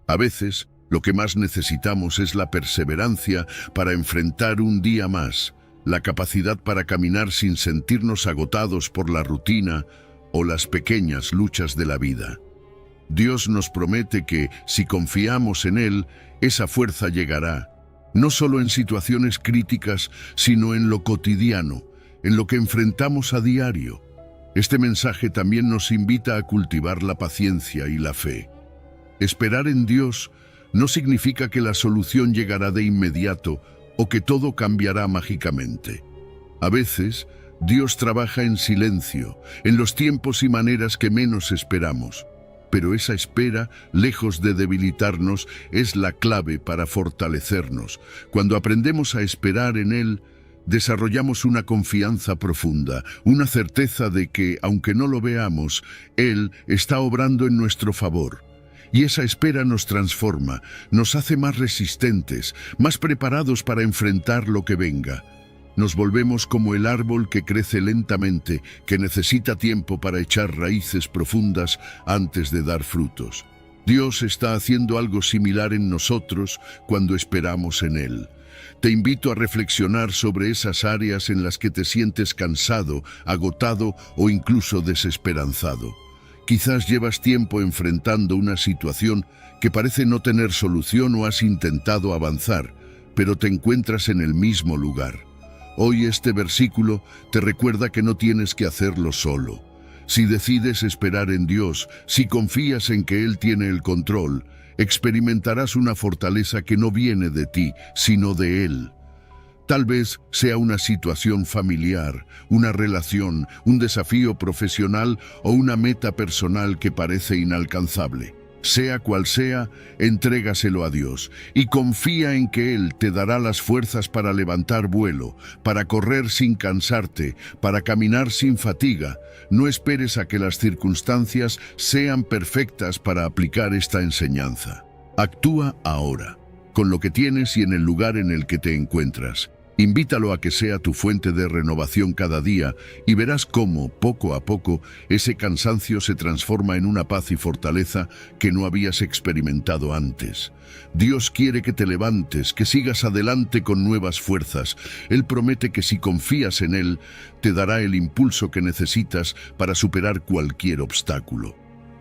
A veces, lo que más necesitamos es la perseverancia para enfrentar un día más, la capacidad para caminar sin sentirnos agotados por la rutina o las pequeñas luchas de la vida. Dios nos promete que, si confiamos en Él, esa fuerza llegará, no solo en situaciones críticas, sino en lo cotidiano, en lo que enfrentamos a diario. Este mensaje también nos invita a cultivar la paciencia y la fe. Esperar en Dios no significa que la solución llegará de inmediato o que todo cambiará mágicamente. A veces, Dios trabaja en silencio, en los tiempos y maneras que menos esperamos. Pero esa espera, lejos de debilitarnos, es la clave para fortalecernos. Cuando aprendemos a esperar en Él, desarrollamos una confianza profunda, una certeza de que, aunque no lo veamos, Él está obrando en nuestro favor. Y esa espera nos transforma, nos hace más resistentes, más preparados para enfrentar lo que venga. Nos volvemos como el árbol que crece lentamente, que necesita tiempo para echar raíces profundas antes de dar frutos. Dios está haciendo algo similar en nosotros cuando esperamos en Él. Te invito a reflexionar sobre esas áreas en las que te sientes cansado, agotado o incluso desesperanzado. Quizás llevas tiempo enfrentando una situación que parece no tener solución o has intentado avanzar, pero te encuentras en el mismo lugar. Hoy este versículo te recuerda que no tienes que hacerlo solo. Si decides esperar en Dios, si confías en que Él tiene el control, experimentarás una fortaleza que no viene de ti, sino de Él. Tal vez sea una situación familiar, una relación, un desafío profesional o una meta personal que parece inalcanzable. Sea cual sea, entrégaselo a Dios y confía en que Él te dará las fuerzas para levantar vuelo, para correr sin cansarte, para caminar sin fatiga. No esperes a que las circunstancias sean perfectas para aplicar esta enseñanza. Actúa ahora, con lo que tienes y en el lugar en el que te encuentras. Invítalo a que sea tu fuente de renovación cada día y verás cómo, poco a poco, ese cansancio se transforma en una paz y fortaleza que no habías experimentado antes. Dios quiere que te levantes, que sigas adelante con nuevas fuerzas. Él promete que si confías en Él, te dará el impulso que necesitas para superar cualquier obstáculo.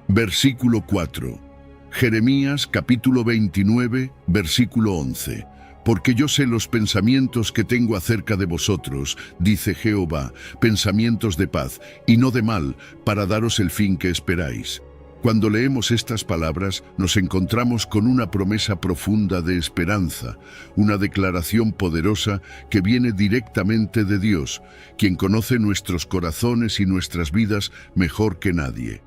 Versículo 4. Jeremías capítulo 29, versículo 11. Porque yo sé los pensamientos que tengo acerca de vosotros, dice Jehová, pensamientos de paz y no de mal, para daros el fin que esperáis. Cuando leemos estas palabras, nos encontramos con una promesa profunda de esperanza, una declaración poderosa que viene directamente de Dios, quien conoce nuestros corazones y nuestras vidas mejor que nadie.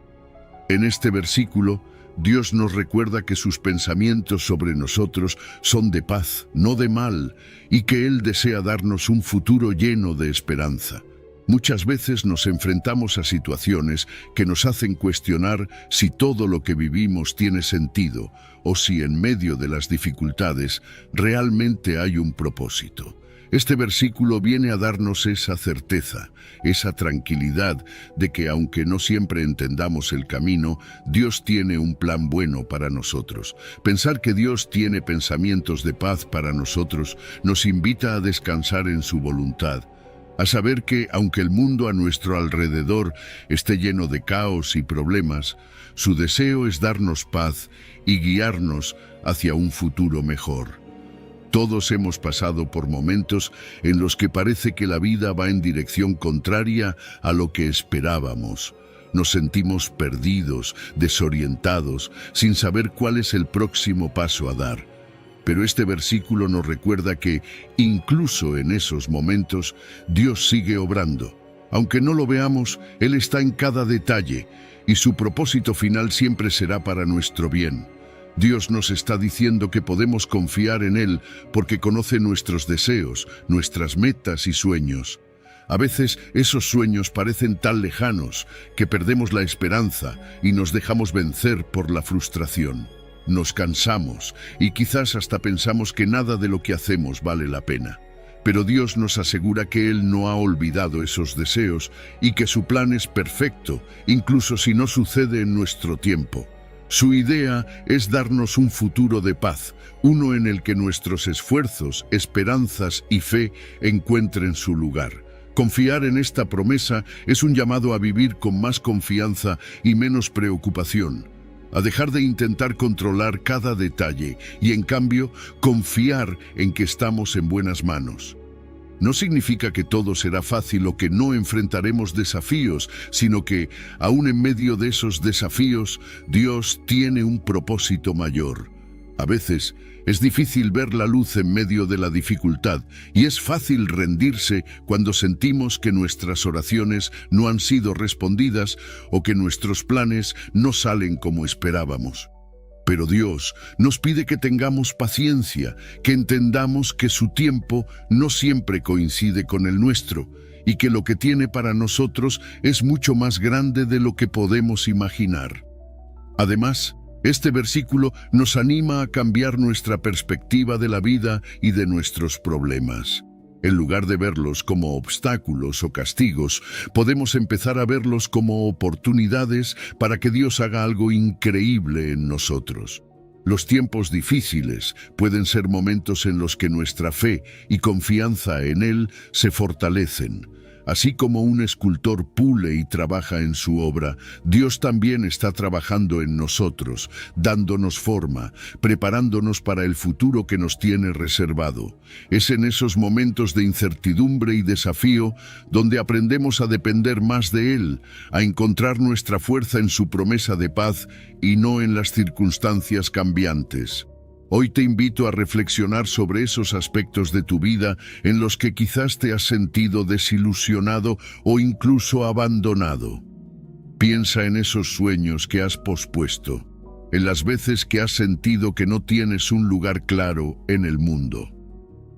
En este versículo, Dios nos recuerda que sus pensamientos sobre nosotros son de paz, no de mal, y que Él desea darnos un futuro lleno de esperanza. Muchas veces nos enfrentamos a situaciones que nos hacen cuestionar si todo lo que vivimos tiene sentido o si en medio de las dificultades realmente hay un propósito. Este versículo viene a darnos esa certeza, esa tranquilidad de que aunque no siempre entendamos el camino, Dios tiene un plan bueno para nosotros. Pensar que Dios tiene pensamientos de paz para nosotros nos invita a descansar en su voluntad, a saber que, aunque el mundo a nuestro alrededor esté lleno de caos y problemas, su deseo es darnos paz y guiarnos hacia un futuro mejor. Todos hemos pasado por momentos en los que parece que la vida va en dirección contraria a lo que esperábamos. Nos sentimos perdidos, desorientados, sin saber cuál es el próximo paso a dar. Pero este versículo nos recuerda que, incluso en esos momentos, Dios sigue obrando. Aunque no lo veamos, Él está en cada detalle, y su propósito final siempre será para nuestro bien. Dios nos está diciendo que podemos confiar en Él porque conoce nuestros deseos, nuestras metas y sueños. A veces esos sueños parecen tan lejanos que perdemos la esperanza y nos dejamos vencer por la frustración. Nos cansamos y quizás hasta pensamos que nada de lo que hacemos vale la pena. Pero Dios nos asegura que Él no ha olvidado esos deseos y que su plan es perfecto, incluso si no sucede en nuestro tiempo. Su idea es darnos un futuro de paz, uno en el que nuestros esfuerzos, esperanzas y fe encuentren su lugar. Confiar en esta promesa es un llamado a vivir con más confianza y menos preocupación, a dejar de intentar controlar cada detalle y, en cambio, confiar en que estamos en buenas manos. No significa que todo será fácil o que no enfrentaremos desafíos, sino que, aún en medio de esos desafíos, Dios tiene un propósito mayor. A veces, es difícil ver la luz en medio de la dificultad y es fácil rendirse cuando sentimos que nuestras oraciones no han sido respondidas o que nuestros planes no salen como esperábamos. Pero Dios nos pide que tengamos paciencia, que entendamos que su tiempo no siempre coincide con el nuestro y que lo que tiene para nosotros es mucho más grande de lo que podemos imaginar. Además, este versículo nos anima a cambiar nuestra perspectiva de la vida y de nuestros problemas. En lugar de verlos como obstáculos o castigos, podemos empezar a verlos como oportunidades para que Dios haga algo increíble en nosotros. Los tiempos difíciles pueden ser momentos en los que nuestra fe y confianza en Él se fortalecen. Así como un escultor pule y trabaja en su obra, Dios también está trabajando en nosotros, dándonos forma, preparándonos para el futuro que nos tiene reservado. Es en esos momentos de incertidumbre y desafío donde aprendemos a depender más de Él, a encontrar nuestra fuerza en su promesa de paz y no en las circunstancias cambiantes. Hoy te invito a reflexionar sobre esos aspectos de tu vida en los que quizás te has sentido desilusionado o incluso abandonado. Piensa en esos sueños que has pospuesto, en las veces que has sentido que no tienes un lugar claro en el mundo.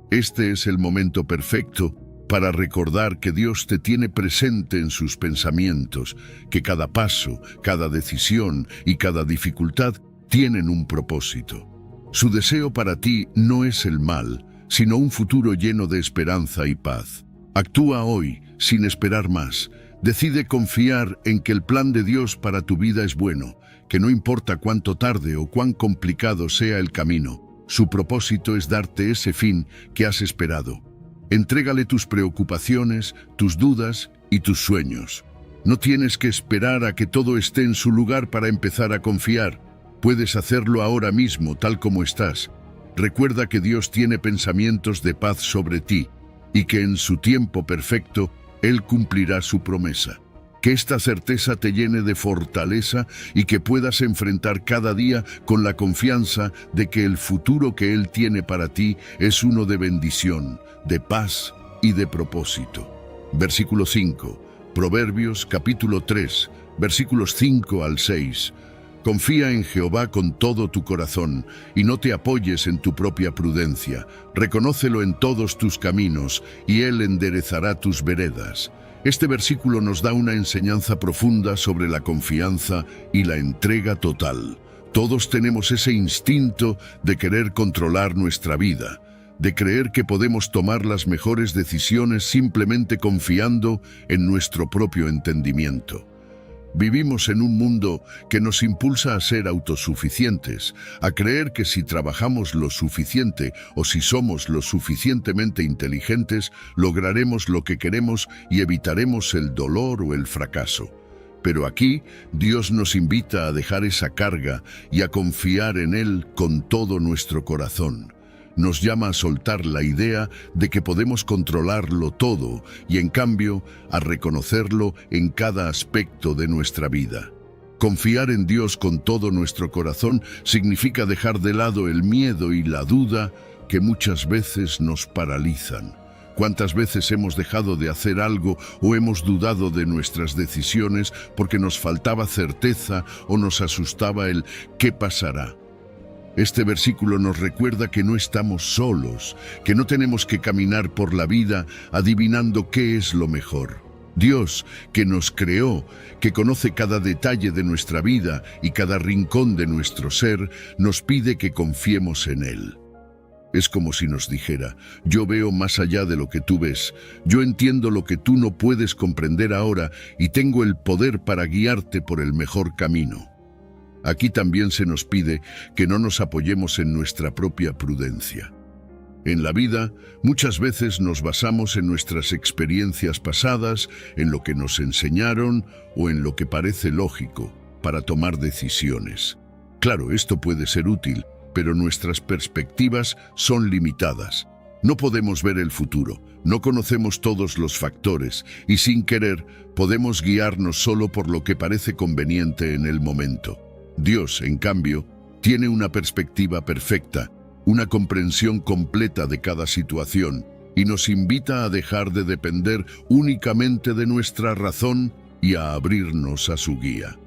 Este es el momento perfecto para recordar que Dios te tiene presente en sus pensamientos, que cada paso, cada decisión y cada dificultad tienen un propósito. Su deseo para ti no es el mal, sino un futuro lleno de esperanza y paz. Actúa hoy, sin esperar más. Decide confiar en que el plan de Dios para tu vida es bueno, que no importa cuánto tarde o cuán complicado sea el camino, su propósito es darte ese fin que has esperado. Entrégale tus preocupaciones, tus dudas y tus sueños. No tienes que esperar a que todo esté en su lugar para empezar a confiar. Puedes hacerlo ahora mismo, tal como estás. Recuerda que Dios tiene pensamientos de paz sobre ti y que en su tiempo perfecto, Él cumplirá su promesa. Que esta certeza te llene de fortaleza y que puedas enfrentar cada día con la confianza de que el futuro que Él tiene para ti es uno de bendición, de paz y de propósito. Versículo 5, Proverbios capítulo 3, versículos 5 al 6. Confía en Jehová con todo tu corazón y no te apoyes en tu propia prudencia. Reconócelo en todos tus caminos y Él enderezará tus veredas. Este versículo nos da una enseñanza profunda sobre la confianza y la entrega total. Todos tenemos ese instinto de querer controlar nuestra vida, de creer que podemos tomar las mejores decisiones simplemente confiando en nuestro propio entendimiento. Vivimos en un mundo que nos impulsa a ser autosuficientes, a creer que si trabajamos lo suficiente o si somos lo suficientemente inteligentes, lograremos lo que queremos y evitaremos el dolor o el fracaso. Pero aquí, Dios nos invita a dejar esa carga y a confiar en Él con todo nuestro corazón. Nos llama a soltar la idea de que podemos controlarlo todo y, en cambio, a reconocerlo en cada aspecto de nuestra vida. Confiar en Dios con todo nuestro corazón significa dejar de lado el miedo y la duda que muchas veces nos paralizan. ¿Cuántas veces hemos dejado de hacer algo o hemos dudado de nuestras decisiones porque nos faltaba certeza o nos asustaba el ¿qué pasará? Este versículo nos recuerda que no estamos solos, que no tenemos que caminar por la vida adivinando qué es lo mejor. Dios, que nos creó, que conoce cada detalle de nuestra vida y cada rincón de nuestro ser, nos pide que confiemos en Él. Es como si nos dijera, yo veo más allá de lo que tú ves, yo entiendo lo que tú no puedes comprender ahora y tengo el poder para guiarte por el mejor camino. Aquí también se nos pide que no nos apoyemos en nuestra propia prudencia. En la vida, muchas veces nos basamos en nuestras experiencias pasadas, en lo que nos enseñaron o en lo que parece lógico para tomar decisiones. Claro, esto puede ser útil, pero nuestras perspectivas son limitadas. No podemos ver el futuro, no conocemos todos los factores y sin querer podemos guiarnos solo por lo que parece conveniente en el momento. Dios, en cambio, tiene una perspectiva perfecta, una comprensión completa de cada situación y nos invita a dejar de depender únicamente de nuestra razón y a abrirnos a su guía.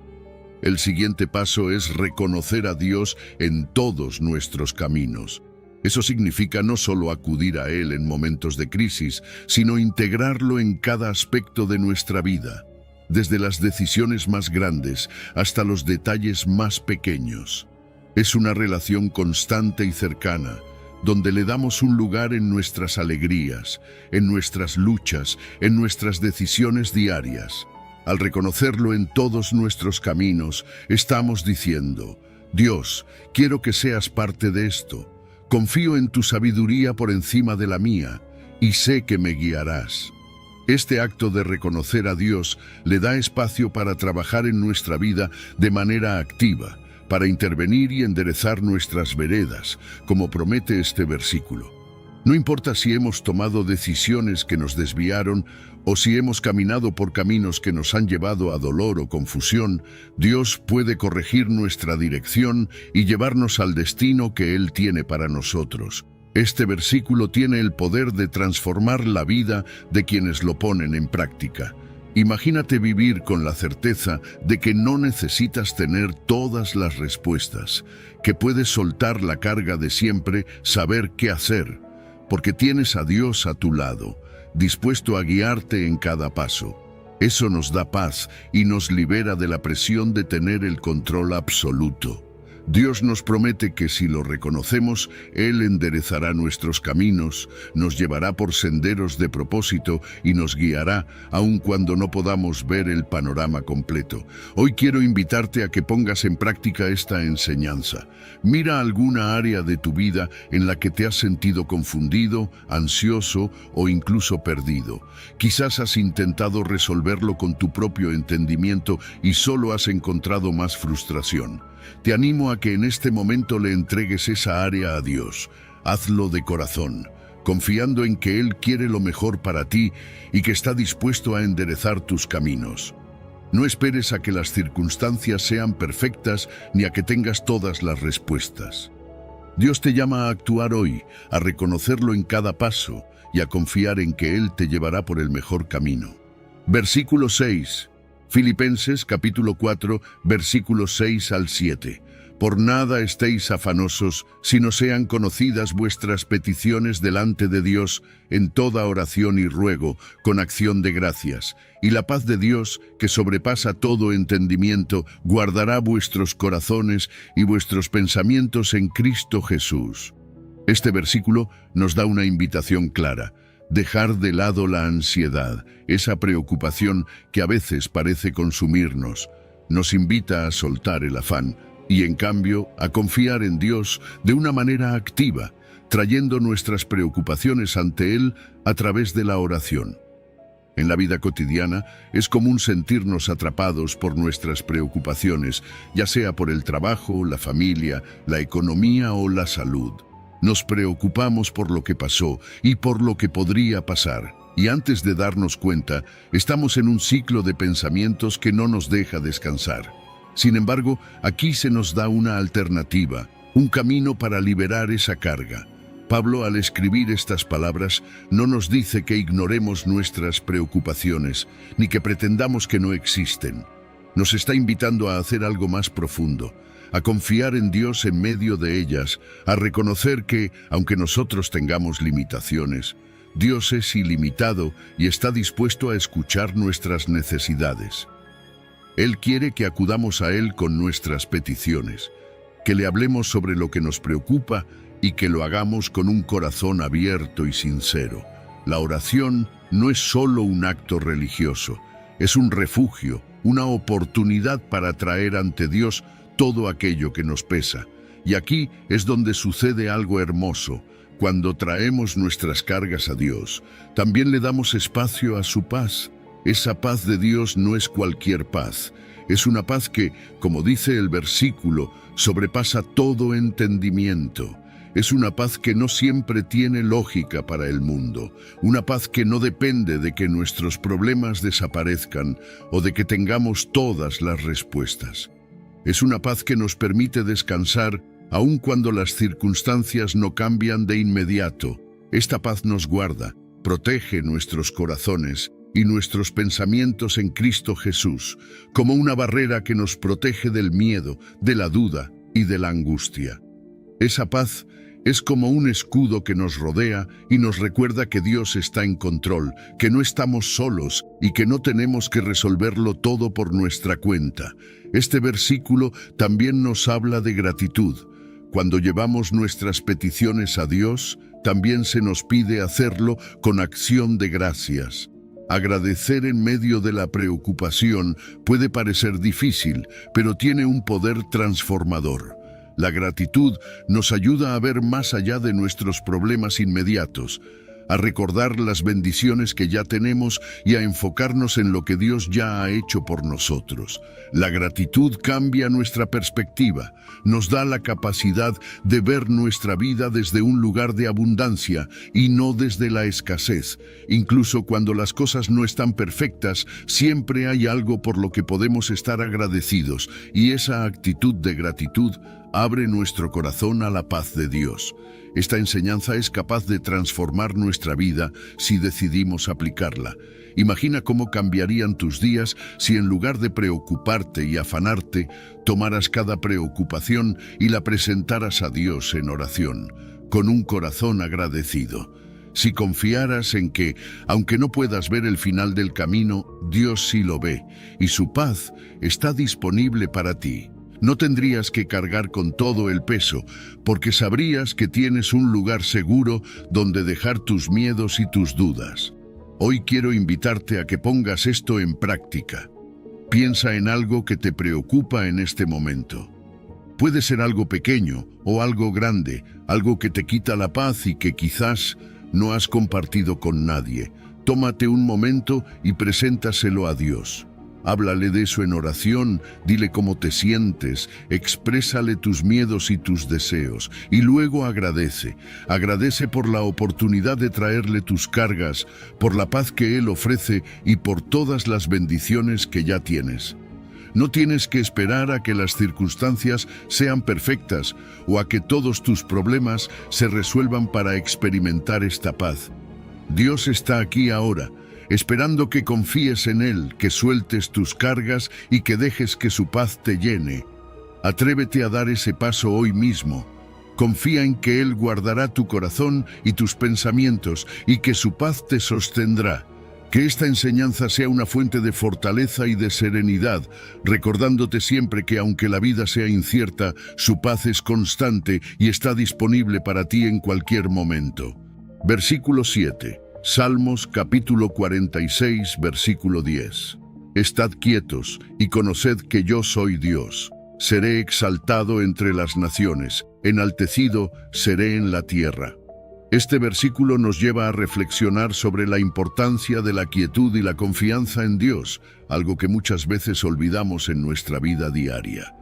El siguiente paso es reconocer a Dios en todos nuestros caminos. Eso significa no solo acudir a Él en momentos de crisis, sino integrarlo en cada aspecto de nuestra vida, desde las decisiones más grandes hasta los detalles más pequeños. Es una relación constante y cercana, donde le damos un lugar en nuestras alegrías, en nuestras luchas, en nuestras decisiones diarias. Al reconocerlo en todos nuestros caminos, estamos diciendo: Dios, quiero que seas parte de esto. Confío en tu sabiduría por encima de la mía, y sé que me guiarás. Este acto de reconocer a Dios le da espacio para trabajar en nuestra vida de manera activa, para intervenir y enderezar nuestras veredas, como promete este versículo. No importa si hemos tomado decisiones que nos desviaron o si hemos caminado por caminos que nos han llevado a dolor o confusión, Dios puede corregir nuestra dirección y llevarnos al destino que Él tiene para nosotros. Este versículo tiene el poder de transformar la vida de quienes lo ponen en práctica. Imagínate vivir con la certeza de que no necesitas tener todas las respuestas, que puedes soltar la carga de siempre saber qué hacer, porque tienes a Dios a tu lado, dispuesto a guiarte en cada paso. Eso nos da paz y nos libera de la presión de tener el control absoluto. Dios nos promete que si lo reconocemos, Él enderezará nuestros caminos, nos llevará por senderos de propósito y nos guiará, aun cuando no podamos ver el panorama completo. Hoy quiero invitarte a que pongas en práctica esta enseñanza. Mira alguna área de tu vida en la que te has sentido confundido, ansioso o incluso perdido. Quizás has intentado resolverlo con tu propio entendimiento y solo has encontrado más frustración. Te animo a que en este momento le entregues esa área a Dios. Hazlo de corazón, confiando en que Él quiere lo mejor para ti y que está dispuesto a enderezar tus caminos. No esperes a que las circunstancias sean perfectas ni a que tengas todas las respuestas. Dios te llama a actuar hoy, a reconocerlo en cada paso y a confiar en que Él te llevará por el mejor camino. Versículo 6. Filipenses capítulo 4, versículos 6 al 7. Por nada estéis afanosos, sino sean conocidas vuestras peticiones delante de Dios en toda oración y ruego, con acción de gracias. Y la paz de Dios, que sobrepasa todo entendimiento, guardará vuestros corazones y vuestros pensamientos en Cristo Jesús. Este versículo nos da una invitación clara: dejar de lado la ansiedad, esa preocupación que a veces parece consumirnos. Nos invita a soltar el afán y, en cambio, a confiar en Dios de una manera activa, trayendo nuestras preocupaciones ante Él a través de la oración. En la vida cotidiana es común sentirnos atrapados por nuestras preocupaciones, ya sea por el trabajo, la familia, la economía o la salud. Nos preocupamos por lo que pasó y por lo que podría pasar, y antes de darnos cuenta, estamos en un ciclo de pensamientos que no nos deja descansar. Sin embargo, aquí se nos da una alternativa, un camino para liberar esa carga. Pablo, al escribir estas palabras, no nos dice que ignoremos nuestras preocupaciones, ni que pretendamos que no existen. Nos está invitando a hacer algo más profundo, a confiar en Dios en medio de ellas, a reconocer que, aunque nosotros tengamos limitaciones, Dios es ilimitado y está dispuesto a escuchar nuestras necesidades. Él quiere que acudamos a Él con nuestras peticiones, que le hablemos sobre lo que nos preocupa y que lo hagamos con un corazón abierto y sincero. La oración no es solo un acto religioso, es un refugio, una oportunidad para traer ante Dios todo aquello que nos pesa. Y aquí es donde sucede algo hermoso. Cuando traemos nuestras cargas a Dios, también le damos espacio a su paz. Esa paz de Dios no es cualquier paz. Es una paz que, como dice el versículo, sobrepasa todo entendimiento. Es una paz que no siempre tiene lógica para el mundo. Una paz que no depende de que nuestros problemas desaparezcan o de que tengamos todas las respuestas. Es una paz que nos permite descansar aun cuando las circunstancias no cambian de inmediato. Esta paz nos guarda, protege nuestros corazones y nuestros pensamientos en Cristo Jesús, como una barrera que nos protege del miedo, de la duda y de la angustia. Esa paz es como un escudo que nos rodea y nos recuerda que Dios está en control, que no estamos solos y que no tenemos que resolverlo todo por nuestra cuenta. Este versículo también nos habla de gratitud. Cuando llevamos nuestras peticiones a Dios, también se nos pide hacerlo con acción de gracias. Agradecer en medio de la preocupación puede parecer difícil, pero tiene un poder transformador. La gratitud nos ayuda a ver más allá de nuestros problemas inmediatos, a recordar las bendiciones que ya tenemos y a enfocarnos en lo que Dios ya ha hecho por nosotros. La gratitud cambia nuestra perspectiva, nos da la capacidad de ver nuestra vida desde un lugar de abundancia y no desde la escasez. Incluso cuando las cosas no están perfectas, siempre hay algo por lo que podemos estar agradecidos, y esa actitud de gratitud abre nuestro corazón a la paz de Dios. Esta enseñanza es capaz de transformar nuestra vida si decidimos aplicarla. Imagina cómo cambiarían tus días si en lugar de preocuparte y afanarte, tomaras cada preocupación y la presentaras a Dios en oración, con un corazón agradecido. Si confiaras en que, aunque no puedas ver el final del camino, Dios sí lo ve, y su paz está disponible para ti. No tendrías que cargar con todo el peso, porque sabrías que tienes un lugar seguro donde dejar tus miedos y tus dudas. Hoy quiero invitarte a que pongas esto en práctica. Piensa en algo que te preocupa en este momento. Puede ser algo pequeño o algo grande, algo que te quita la paz y que quizás no has compartido con nadie. Tómate un momento y preséntaselo a Dios. Háblale de eso en oración, dile cómo te sientes, exprésale tus miedos y tus deseos, y luego agradece. Agradece por la oportunidad de traerle tus cargas, por la paz que Él ofrece y por todas las bendiciones que ya tienes. No tienes que esperar a que las circunstancias sean perfectas o a que todos tus problemas se resuelvan para experimentar esta paz. Dios está aquí ahora, esperando que confíes en Él, que sueltes tus cargas y que dejes que su paz te llene. Atrévete a dar ese paso hoy mismo. Confía en que Él guardará tu corazón y tus pensamientos y que su paz te sostendrá. Que esta enseñanza sea una fuente de fortaleza y de serenidad, recordándote siempre que aunque la vida sea incierta, su paz es constante y está disponible para ti en cualquier momento. Versículo 7. Salmos capítulo 46, versículo 10. Estad quietos y conoced que yo soy Dios. Seré exaltado entre las naciones, enaltecido seré en la tierra. Este versículo nos lleva a reflexionar sobre la importancia de la quietud y la confianza en Dios, algo que muchas veces olvidamos en nuestra vida diaria.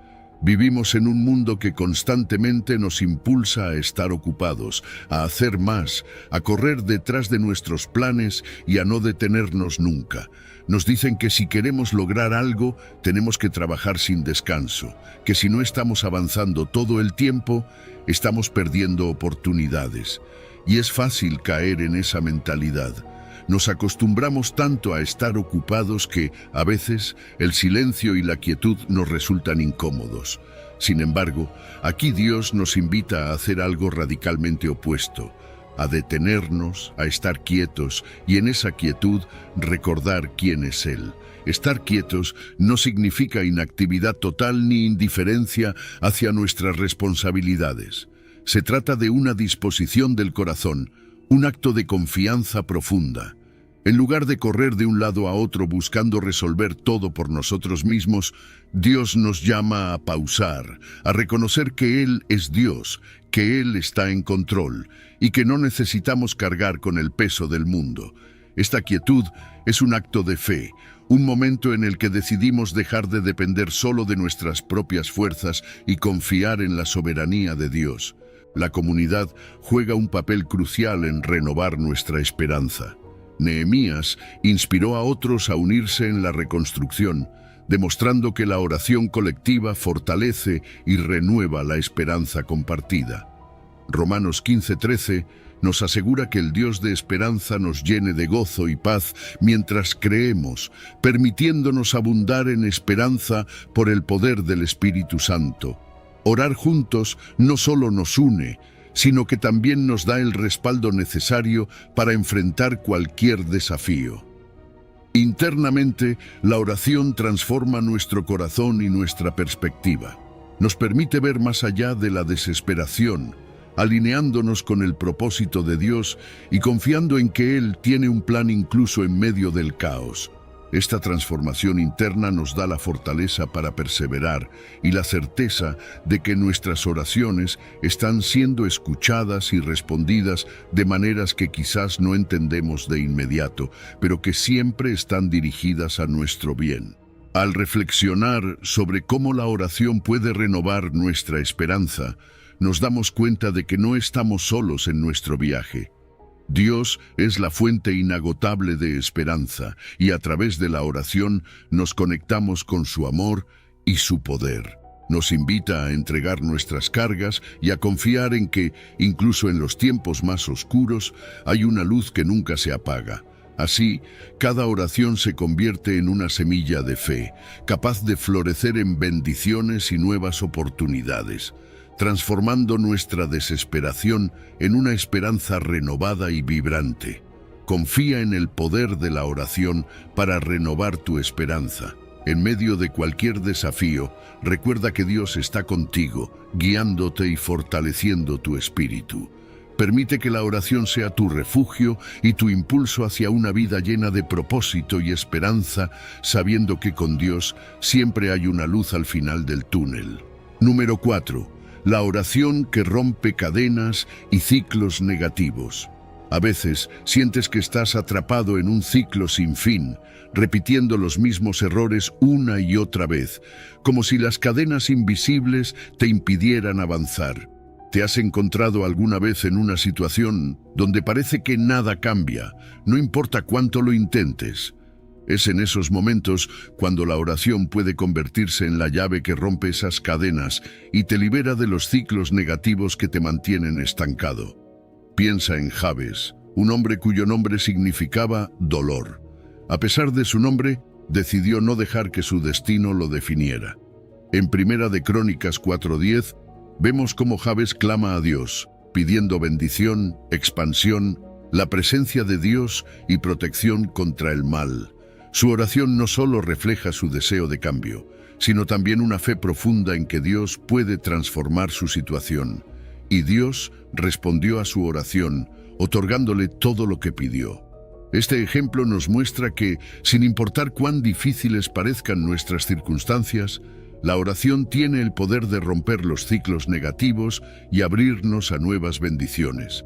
Vivimos en un mundo que constantemente nos impulsa a estar ocupados, a hacer más, a correr detrás de nuestros planes y a no detenernos nunca. Nos dicen que si queremos lograr algo, tenemos que trabajar sin descanso, que si no estamos avanzando todo el tiempo, estamos perdiendo oportunidades. Y es fácil caer en esa mentalidad. Nos acostumbramos tanto a estar ocupados que, a veces, el silencio y la quietud nos resultan incómodos. Sin embargo, aquí Dios nos invita a hacer algo radicalmente opuesto, a detenernos, a estar quietos y en esa quietud recordar quién es Él. Estar quietos no significa inactividad total ni indiferencia hacia nuestras responsabilidades. Se trata de una disposición del corazón, un acto de confianza profunda. En lugar de correr de un lado a otro buscando resolver todo por nosotros mismos, Dios nos llama a pausar, a reconocer que Él es Dios, que Él está en control y que no necesitamos cargar con el peso del mundo. Esta quietud es un acto de fe, un momento en el que decidimos dejar de depender solo de nuestras propias fuerzas y confiar en la soberanía de Dios. La comunidad juega un papel crucial en renovar nuestra esperanza. Nehemías inspiró a otros a unirse en la reconstrucción, demostrando que la oración colectiva fortalece y renueva la esperanza compartida. Romanos 15:13 nos asegura que el Dios de esperanza nos llene de gozo y paz mientras creemos, permitiéndonos abundar en esperanza por el poder del Espíritu Santo. Orar juntos no solo nos une, sino que también nos da el respaldo necesario para enfrentar cualquier desafío. Internamente, la oración transforma nuestro corazón y nuestra perspectiva. Nos permite ver más allá de la desesperación, alineándonos con el propósito de Dios y confiando en que Él tiene un plan incluso en medio del caos. Esta transformación interna nos da la fortaleza para perseverar y la certeza de que nuestras oraciones están siendo escuchadas y respondidas de maneras que quizás no entendemos de inmediato, pero que siempre están dirigidas a nuestro bien. Al reflexionar sobre cómo la oración puede renovar nuestra esperanza, nos damos cuenta de que no estamos solos en nuestro viaje. Dios es la fuente inagotable de esperanza y a través de la oración nos conectamos con su amor y su poder. Nos invita a entregar nuestras cargas y a confiar en que, incluso en los tiempos más oscuros, hay una luz que nunca se apaga. Así, cada oración se convierte en una semilla de fe, capaz de florecer en bendiciones y nuevas oportunidades, transformando nuestra desesperación en una esperanza renovada y vibrante. Confía en el poder de la oración para renovar tu esperanza. En medio de cualquier desafío, recuerda que Dios está contigo, guiándote y fortaleciendo tu espíritu. Permite que la oración sea tu refugio y tu impulso hacia una vida llena de propósito y esperanza, sabiendo que con Dios siempre hay una luz al final del túnel. Número 4. La oración que rompe cadenas y ciclos negativos. A veces sientes que estás atrapado en un ciclo sin fin, repitiendo los mismos errores una y otra vez, como si las cadenas invisibles te impidieran avanzar. ¿Te has encontrado alguna vez en una situación donde parece que nada cambia, no importa cuánto lo intentes? Es en esos momentos cuando la oración puede convertirse en la llave que rompe esas cadenas y te libera de los ciclos negativos que te mantienen estancado. Piensa en Jabes, un hombre cuyo nombre significaba dolor. A pesar de su nombre, decidió no dejar que su destino lo definiera. En Primera de Crónicas 4:10, vemos cómo Jabes clama a Dios, pidiendo bendición, expansión, la presencia de Dios y protección contra el mal. Su oración no solo refleja su deseo de cambio, sino también una fe profunda en que Dios puede transformar su situación. Y Dios respondió a su oración, otorgándole todo lo que pidió. Este ejemplo nos muestra que, sin importar cuán difíciles parezcan nuestras circunstancias, la oración tiene el poder de romper los ciclos negativos y abrirnos a nuevas bendiciones.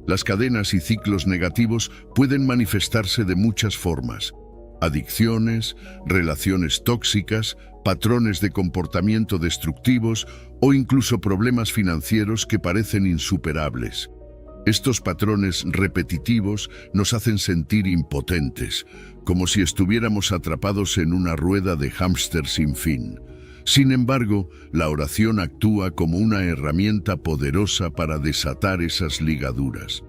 Las cadenas y ciclos negativos pueden manifestarse de muchas formas. Adicciones, relaciones tóxicas, patrones de comportamiento destructivos o incluso problemas financieros que parecen insuperables. Estos patrones repetitivos nos hacen sentir impotentes, como si estuviéramos atrapados en una rueda de hámster sin fin. Sin embargo, la oración actúa como una herramienta poderosa para desatar esas ligaduras.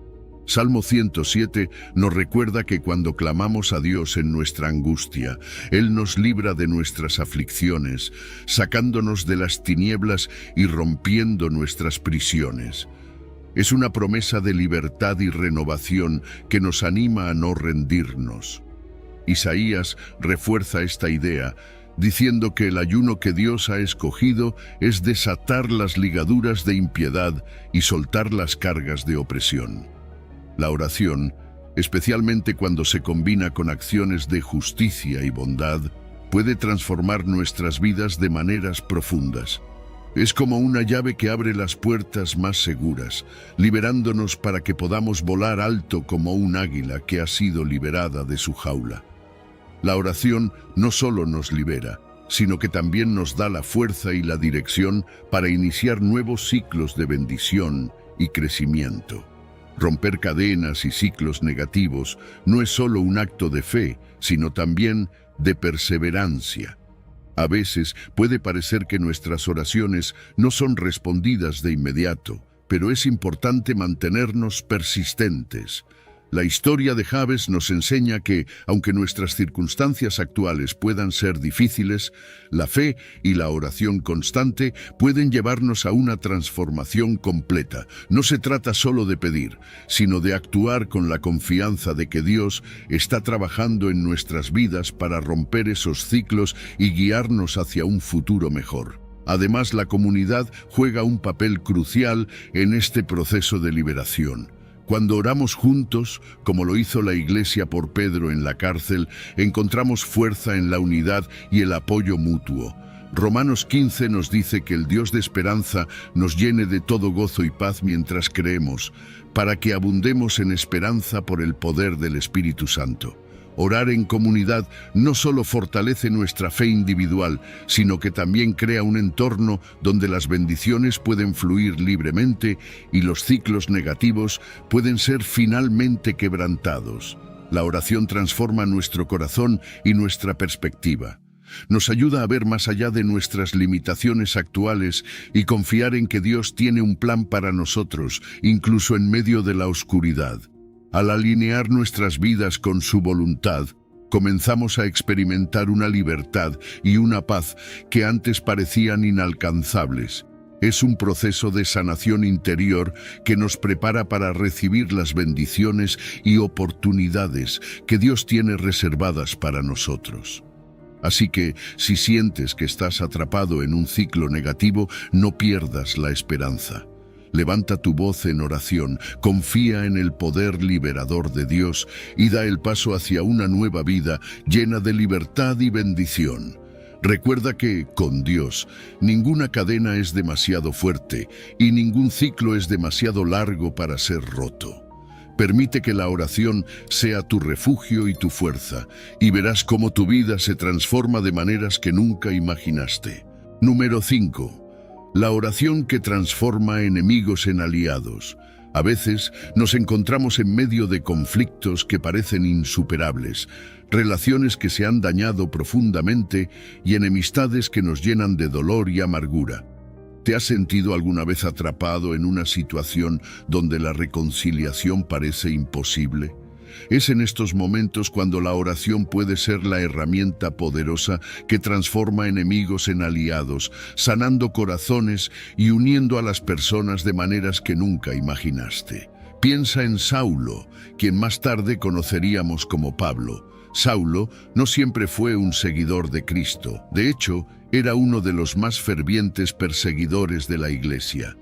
Salmo 107 nos recuerda que cuando clamamos a Dios en nuestra angustia, Él nos libra de nuestras aflicciones, sacándonos de las tinieblas y rompiendo nuestras prisiones. Es una promesa de libertad y renovación que nos anima a no rendirnos. Isaías refuerza esta idea, diciendo que el ayuno que Dios ha escogido es desatar las ligaduras de impiedad y soltar las cargas de opresión. La oración especialmente cuando se combina con acciones de justicia y bondad, puede transformar nuestras vidas de maneras profundas. Es como una llave que abre las puertas más seguras, liberándonos para que podamos volar alto como un águila que ha sido liberada de su jaula. La oración no solo nos libera, sino que también nos da la fuerza y la dirección para iniciar nuevos ciclos de bendición y crecimiento. Romper cadenas y ciclos negativos no es solo un acto de fe, sino también de perseverancia. A veces puede parecer que nuestras oraciones no son respondidas de inmediato, pero es importante mantenernos persistentes. La historia de Jabes nos enseña que, aunque nuestras circunstancias actuales puedan ser difíciles, la fe y la oración constante pueden llevarnos a una transformación completa. No se trata solo de pedir, sino de actuar con la confianza de que Dios está trabajando en nuestras vidas para romper esos ciclos y guiarnos hacia un futuro mejor. Además, la comunidad juega un papel crucial en este proceso de liberación. Cuando oramos juntos, como lo hizo la Iglesia por Pedro en la cárcel, encontramos fuerza en la unidad y el apoyo mutuo. Romanos 15 nos dice que el Dios de esperanza nos llene de todo gozo y paz mientras creemos, para que abundemos en esperanza por el poder del Espíritu Santo. Orar en comunidad no solo fortalece nuestra fe individual, sino que también crea un entorno donde las bendiciones pueden fluir libremente y los ciclos negativos pueden ser finalmente quebrantados. La oración transforma nuestro corazón y nuestra perspectiva. Nos ayuda a ver más allá de nuestras limitaciones actuales y confiar en que Dios tiene un plan para nosotros, incluso en medio de la oscuridad. Al alinear nuestras vidas con su voluntad, comenzamos a experimentar una libertad y una paz que antes parecían inalcanzables. Es un proceso de sanación interior que nos prepara para recibir las bendiciones y oportunidades que Dios tiene reservadas para nosotros. Así que, si sientes que estás atrapado en un ciclo negativo, no pierdas la esperanza. Levanta tu voz en oración, confía en el poder liberador de Dios y da el paso hacia una nueva vida llena de libertad y bendición. Recuerda que, con Dios, ninguna cadena es demasiado fuerte y ningún ciclo es demasiado largo para ser roto. Permite que la oración sea tu refugio y tu fuerza, y verás cómo tu vida se transforma de maneras que nunca imaginaste. Número 5. La oración que transforma enemigos en aliados. A veces nos encontramos en medio de conflictos que parecen insuperables, relaciones que se han dañado profundamente y enemistades que nos llenan de dolor y amargura. ¿Te has sentido alguna vez atrapado en una situación donde la reconciliación parece imposible? Es en estos momentos cuando la oración puede ser la herramienta poderosa que transforma enemigos en aliados, sanando corazones y uniendo a las personas de maneras que nunca imaginaste. Piensa en Saulo, quien más tarde conoceríamos como Pablo. Saulo no siempre fue un seguidor de Cristo. De hecho, era uno de los más fervientes perseguidores de la Iglesia.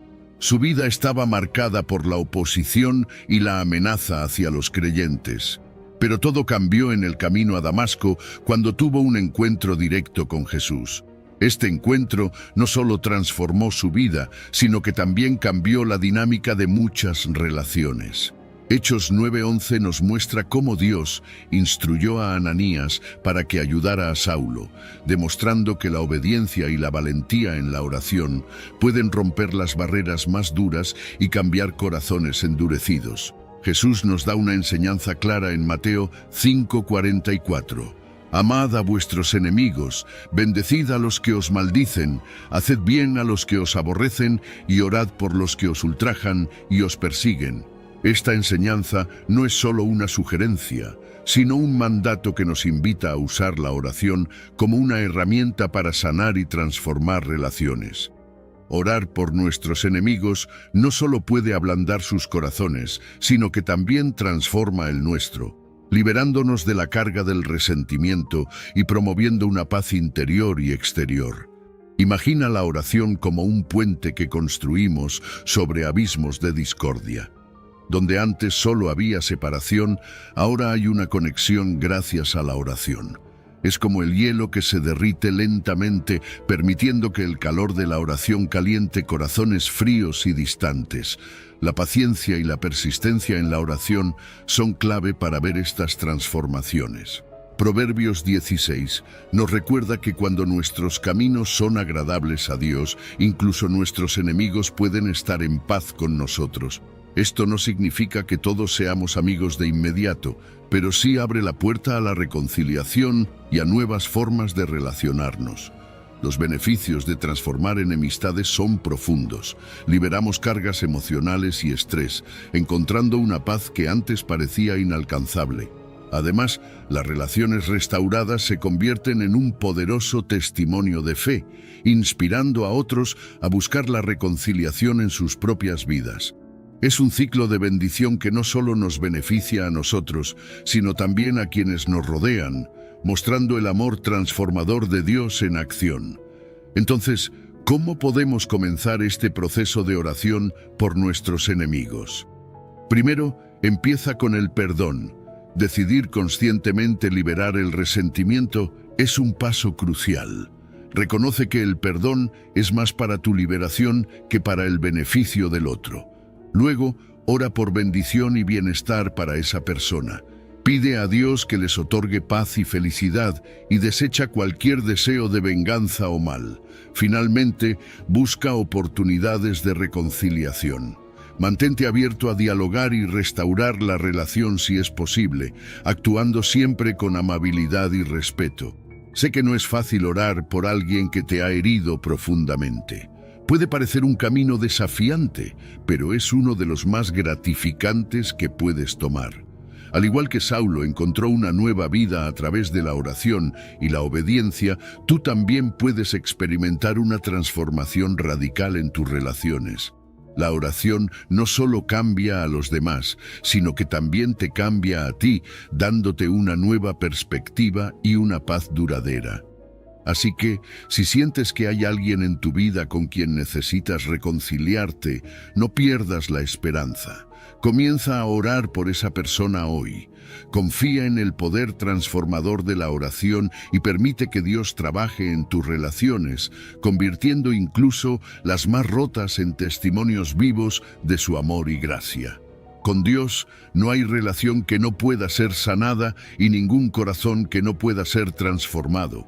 Su vida estaba marcada por la oposición y la amenaza hacia los creyentes. Pero todo cambió en el camino a Damasco cuando tuvo un encuentro directo con Jesús. Este encuentro no solo transformó su vida, sino que también cambió la dinámica de muchas relaciones. Hechos 9:11 nos muestra cómo Dios instruyó a Ananías para que ayudara a Saulo, demostrando que la obediencia y la valentía en la oración pueden romper las barreras más duras y cambiar corazones endurecidos. Jesús nos da una enseñanza clara en Mateo 5:44. Amad a vuestros enemigos, bendecid a los que os maldicen, haced bien a los que os aborrecen y orad por los que os ultrajan y os persiguen. Esta enseñanza no es solo una sugerencia, sino un mandato que nos invita a usar la oración como una herramienta para sanar y transformar relaciones. Orar por nuestros enemigos no solo puede ablandar sus corazones, sino que también transforma el nuestro, liberándonos de la carga del resentimiento y promoviendo una paz interior y exterior. Imagina la oración como un puente que construimos sobre abismos de discordia. Donde antes solo había separación, ahora hay una conexión gracias a la oración. Es como el hielo que se derrite lentamente, permitiendo que el calor de la oración caliente corazones fríos y distantes. La paciencia y la persistencia en la oración son clave para ver estas transformaciones. Proverbios 16 nos recuerda que cuando nuestros caminos son agradables a Dios, incluso nuestros enemigos pueden estar en paz con nosotros. Esto no significa que todos seamos amigos de inmediato, pero sí abre la puerta a la reconciliación y a nuevas formas de relacionarnos. Los beneficios de transformar enemistades son profundos. Liberamos cargas emocionales y estrés, encontrando una paz que antes parecía inalcanzable. Además, las relaciones restauradas se convierten en un poderoso testimonio de fe, inspirando a otros a buscar la reconciliación en sus propias vidas. Es un ciclo de bendición que no solo nos beneficia a nosotros, sino también a quienes nos rodean, mostrando el amor transformador de Dios en acción. Entonces, ¿cómo podemos comenzar este proceso de oración por nuestros enemigos? Primero, empieza con el perdón. Decidir conscientemente liberar el resentimiento es un paso crucial. Reconoce que el perdón es más para tu liberación que para el beneficio del otro. Luego, ora por bendición y bienestar para esa persona. Pide a Dios que les otorgue paz y felicidad y desecha cualquier deseo de venganza o mal. Finalmente, busca oportunidades de reconciliación. Mantente abierto a dialogar y restaurar la relación si es posible, actuando siempre con amabilidad y respeto. Sé que no es fácil orar por alguien que te ha herido profundamente. Puede parecer un camino desafiante, pero es uno de los más gratificantes que puedes tomar. Al igual que Saulo encontró una nueva vida a través de la oración y la obediencia, tú también puedes experimentar una transformación radical en tus relaciones. La oración no solo cambia a los demás, sino que también te cambia a ti, dándote una nueva perspectiva y una paz duradera. Así que, si sientes que hay alguien en tu vida con quien necesitas reconciliarte, no pierdas la esperanza. Comienza a orar por esa persona hoy. Confía en el poder transformador de la oración y permite que Dios trabaje en tus relaciones, convirtiendo incluso las más rotas en testimonios vivos de su amor y gracia. Con Dios no hay relación que no pueda ser sanada y ningún corazón que no pueda ser transformado.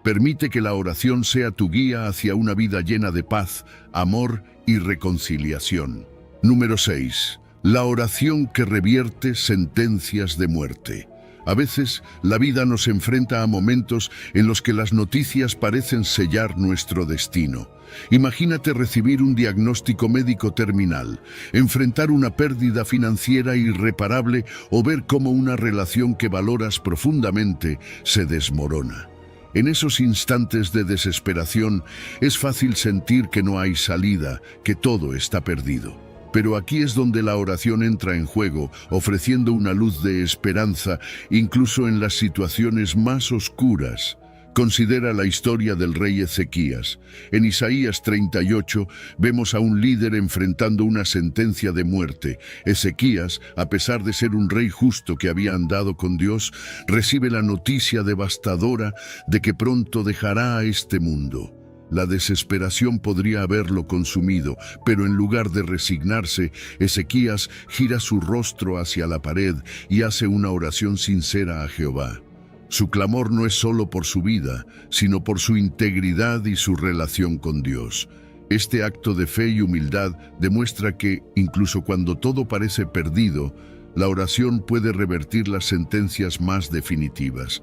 Permite que la oración sea tu guía hacia una vida llena de paz, amor y reconciliación. Número 6. La oración que revierte sentencias de muerte. A veces, la vida nos enfrenta a momentos en los que las noticias parecen sellar nuestro destino. Imagínate recibir un diagnóstico médico terminal, enfrentar una pérdida financiera irreparable o ver cómo una relación que valoras profundamente se desmorona. En esos instantes de desesperación, es fácil sentir que no hay salida, que todo está perdido. Pero aquí es donde la oración entra en juego, ofreciendo una luz de esperanza, incluso en las situaciones más oscuras. Considera la historia del rey Ezequías. En Isaías 38 vemos a un líder enfrentando una sentencia de muerte. Ezequías, a pesar de ser un rey justo que había andado con Dios, recibe la noticia devastadora de que pronto dejará a este mundo. La desesperación podría haberlo consumido, pero en lugar de resignarse, Ezequías gira su rostro hacia la pared y hace una oración sincera a Jehová. Su clamor no es solo por su vida, sino por su integridad y su relación con Dios. Este acto de fe y humildad demuestra que, incluso cuando todo parece perdido, la oración puede revertir las sentencias más definitivas.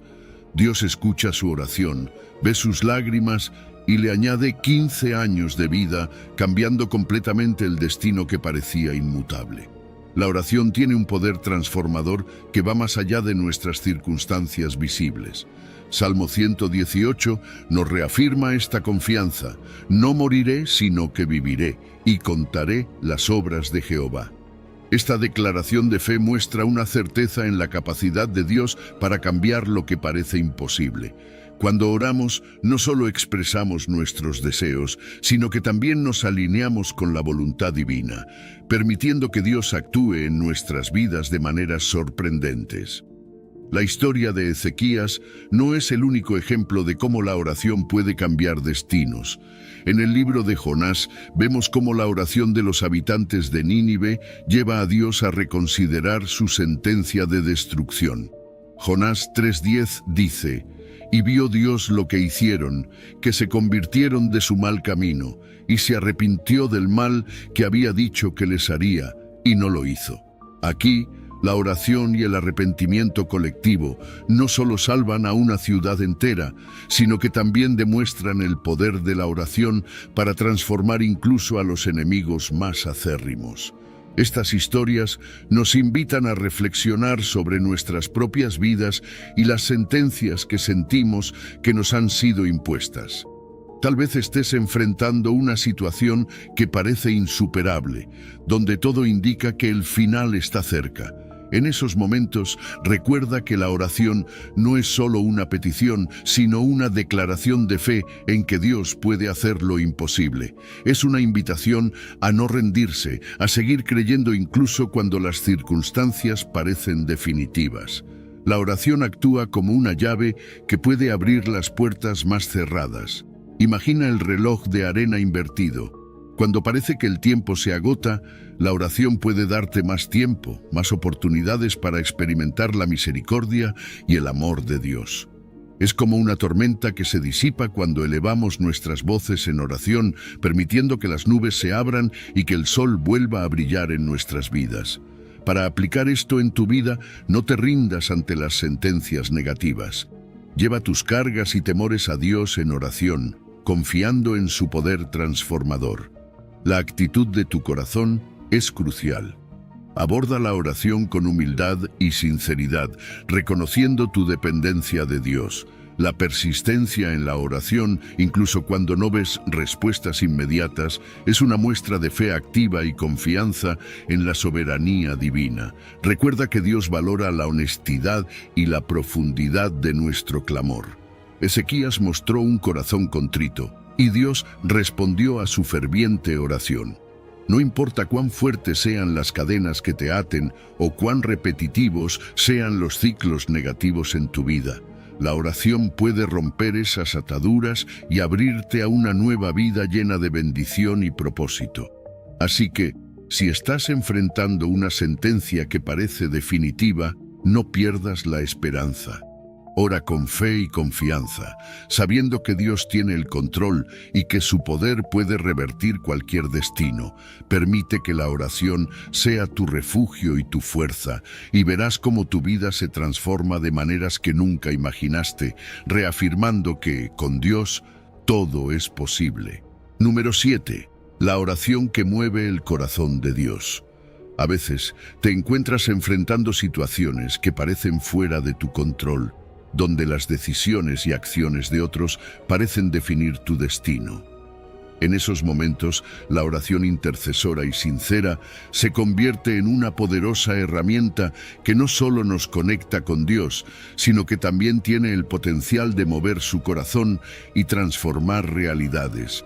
Dios escucha su oración, ve sus lágrimas y le añade 15 años de vida, cambiando completamente el destino que parecía inmutable. La oración tiene un poder transformador que va más allá de nuestras circunstancias visibles. Salmo 118 nos reafirma esta confianza: no moriré, sino que viviré, y contaré las obras de Jehová. Esta declaración de fe muestra una certeza en la capacidad de Dios para cambiar lo que parece imposible. Cuando oramos, no solo expresamos nuestros deseos, sino que también nos alineamos con la voluntad divina, permitiendo que Dios actúe en nuestras vidas de maneras sorprendentes. La historia de Ezequías no es el único ejemplo de cómo la oración puede cambiar destinos. En el libro de Jonás vemos cómo la oración de los habitantes de Nínive lleva a Dios a reconsiderar su sentencia de destrucción. Jonás 3:10 dice: «Y vio Dios lo que hicieron, que se convirtieron de su mal camino, y se arrepintió del mal que había dicho que les haría, y no lo hizo». Aquí, la oración y el arrepentimiento colectivo no solo salvan a una ciudad entera, sino que también demuestran el poder de la oración para transformar incluso a los enemigos más acérrimos. Estas historias nos invitan a reflexionar sobre nuestras propias vidas y las sentencias que sentimos que nos han sido impuestas. Tal vez estés enfrentando una situación que parece insuperable, donde todo indica que el final está cerca. En esos momentos, recuerda que la oración no es solo una petición, sino una declaración de fe en que Dios puede hacer lo imposible. Es una invitación a no rendirse, a seguir creyendo incluso cuando las circunstancias parecen definitivas. La oración actúa como una llave que puede abrir las puertas más cerradas. Imagina el reloj de arena invertido. Cuando parece que el tiempo se agota, la oración puede darte más tiempo, más oportunidades para experimentar la misericordia y el amor de Dios. Es como una tormenta que se disipa cuando elevamos nuestras voces en oración, permitiendo que las nubes se abran y que el sol vuelva a brillar en nuestras vidas. Para aplicar esto en tu vida, no te rindas ante las sentencias negativas. Lleva tus cargas y temores a Dios en oración, confiando en su poder transformador. La actitud de tu corazón es crucial. Aborda la oración con humildad y sinceridad, reconociendo tu dependencia de Dios. La persistencia en la oración, incluso cuando no ves respuestas inmediatas, es una muestra de fe activa y confianza en la soberanía divina. Recuerda que Dios valora la honestidad y la profundidad de nuestro clamor. Ezequías mostró un corazón contrito, y Dios respondió a su ferviente oración. No importa cuán fuertes sean las cadenas que te aten o cuán repetitivos sean los ciclos negativos en tu vida, la oración puede romper esas ataduras y abrirte a una nueva vida llena de bendición y propósito. Así que, si estás enfrentando una sentencia que parece definitiva, no pierdas la esperanza. Ora con fe y confianza, sabiendo que Dios tiene el control y que su poder puede revertir cualquier destino. Permite que la oración sea tu refugio y tu fuerza, y verás cómo tu vida se transforma de maneras que nunca imaginaste, reafirmando que, con Dios, todo es posible. Número 7. La oración que mueve el corazón de Dios. A veces te encuentras enfrentando situaciones que parecen fuera de tu control, donde las decisiones y acciones de otros parecen definir tu destino. En esos momentos, la oración intercesora y sincera se convierte en una poderosa herramienta que no solo nos conecta con Dios, sino que también tiene el potencial de mover su corazón y transformar realidades.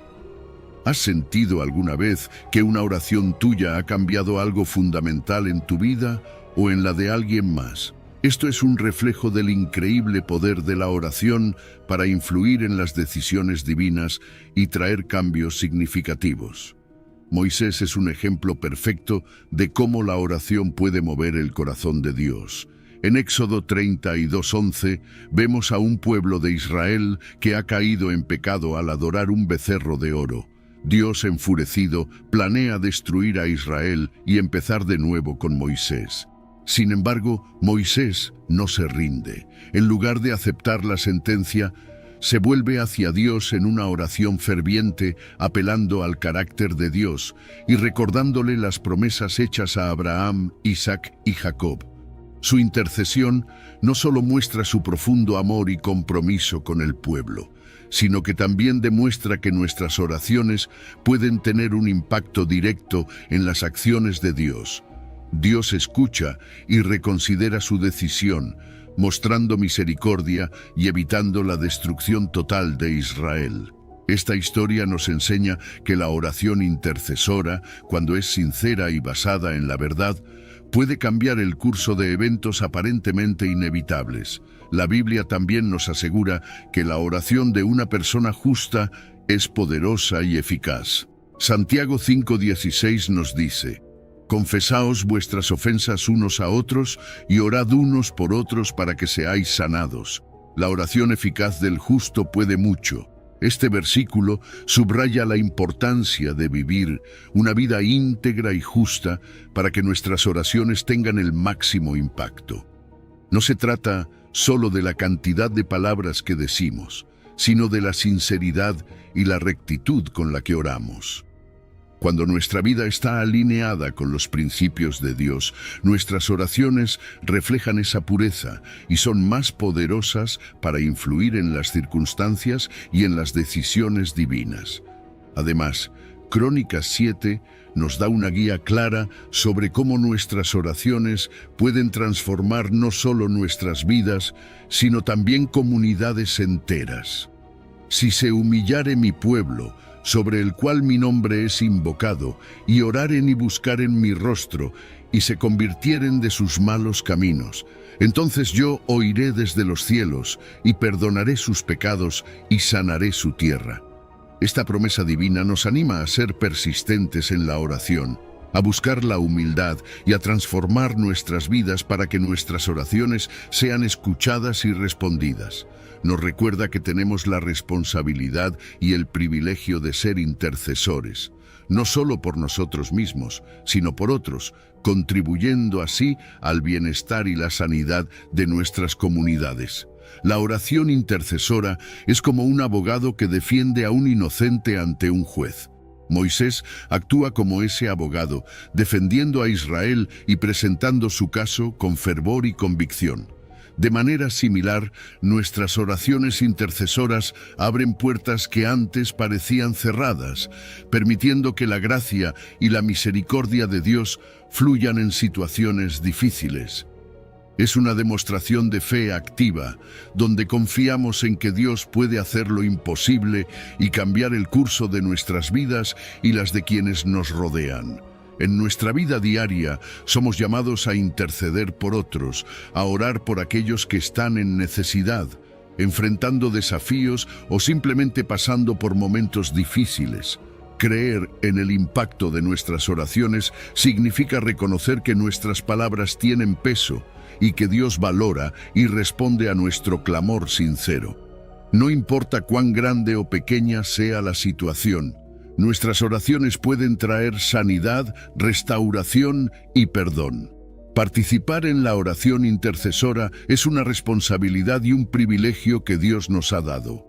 ¿Has sentido alguna vez que una oración tuya ha cambiado algo fundamental en tu vida o en la de alguien más? Esto es un reflejo del increíble poder de la oración para influir en las decisiones divinas y traer cambios significativos. Moisés es un ejemplo perfecto de cómo la oración puede mover el corazón de Dios. En Éxodo 32:11 vemos a un pueblo de Israel que ha caído en pecado al adorar un becerro de oro. Dios, enfurecido, planea destruir a Israel y empezar de nuevo con Moisés. Sin embargo, Moisés no se rinde. En lugar de aceptar la sentencia, se vuelve hacia Dios en una oración ferviente, apelando al carácter de Dios y recordándole las promesas hechas a Abraham, Isaac y Jacob. Su intercesión no solo muestra su profundo amor y compromiso con el pueblo, sino que también demuestra que nuestras oraciones pueden tener un impacto directo en las acciones de Dios. Dios escucha y reconsidera su decisión, mostrando misericordia y evitando la destrucción total de Israel. Esta historia nos enseña que la oración intercesora, cuando es sincera y basada en la verdad, puede cambiar el curso de eventos aparentemente inevitables. La Biblia también nos asegura que la oración de una persona justa es poderosa y eficaz. Santiago 5:16 nos dice: «Confesaos vuestras ofensas unos a otros y orad unos por otros para que seáis sanados». La oración eficaz del justo puede mucho. Este versículo subraya la importancia de vivir una vida íntegra y justa para que nuestras oraciones tengan el máximo impacto. No se trata solo de la cantidad de palabras que decimos, sino de la sinceridad y la rectitud con la que oramos. Cuando nuestra vida está alineada con los principios de Dios, nuestras oraciones reflejan esa pureza y son más poderosas para influir en las circunstancias y en las decisiones divinas. Además, Crónicas 7 nos da una guía clara sobre cómo nuestras oraciones pueden transformar no solo nuestras vidas, sino también comunidades enteras. Si se humillare mi pueblo, sobre el cual mi nombre es invocado, y oraren y buscaren mi rostro, y se convirtieren de sus malos caminos, entonces yo oiré desde los cielos, y perdonaré sus pecados, y sanaré su tierra. Esta promesa divina nos anima a ser persistentes en la oración, a buscar la humildad y a transformar nuestras vidas para que nuestras oraciones sean escuchadas y respondidas. Nos recuerda que tenemos la responsabilidad y el privilegio de ser intercesores, no solo por nosotros mismos, sino por otros, contribuyendo así al bienestar y la sanidad de nuestras comunidades. La oración intercesora es como un abogado que defiende a un inocente ante un juez. Moisés actúa como ese abogado, defendiendo a Israel y presentando su caso con fervor y convicción. De manera similar, nuestras oraciones intercesoras abren puertas que antes parecían cerradas, permitiendo que la gracia y la misericordia de Dios fluyan en situaciones difíciles. Es una demostración de fe activa, donde confiamos en que Dios puede hacer lo imposible y cambiar el curso de nuestras vidas y las de quienes nos rodean. En nuestra vida diaria somos llamados a interceder por otros, a orar por aquellos que están en necesidad, enfrentando desafíos o simplemente pasando por momentos difíciles. Creer en el impacto de nuestras oraciones significa reconocer que nuestras palabras tienen peso y que Dios valora y responde a nuestro clamor sincero. No importa cuán grande o pequeña sea la situación, nuestras oraciones pueden traer sanidad, restauración y perdón. Participar en la oración intercesora es una responsabilidad y un privilegio que Dios nos ha dado.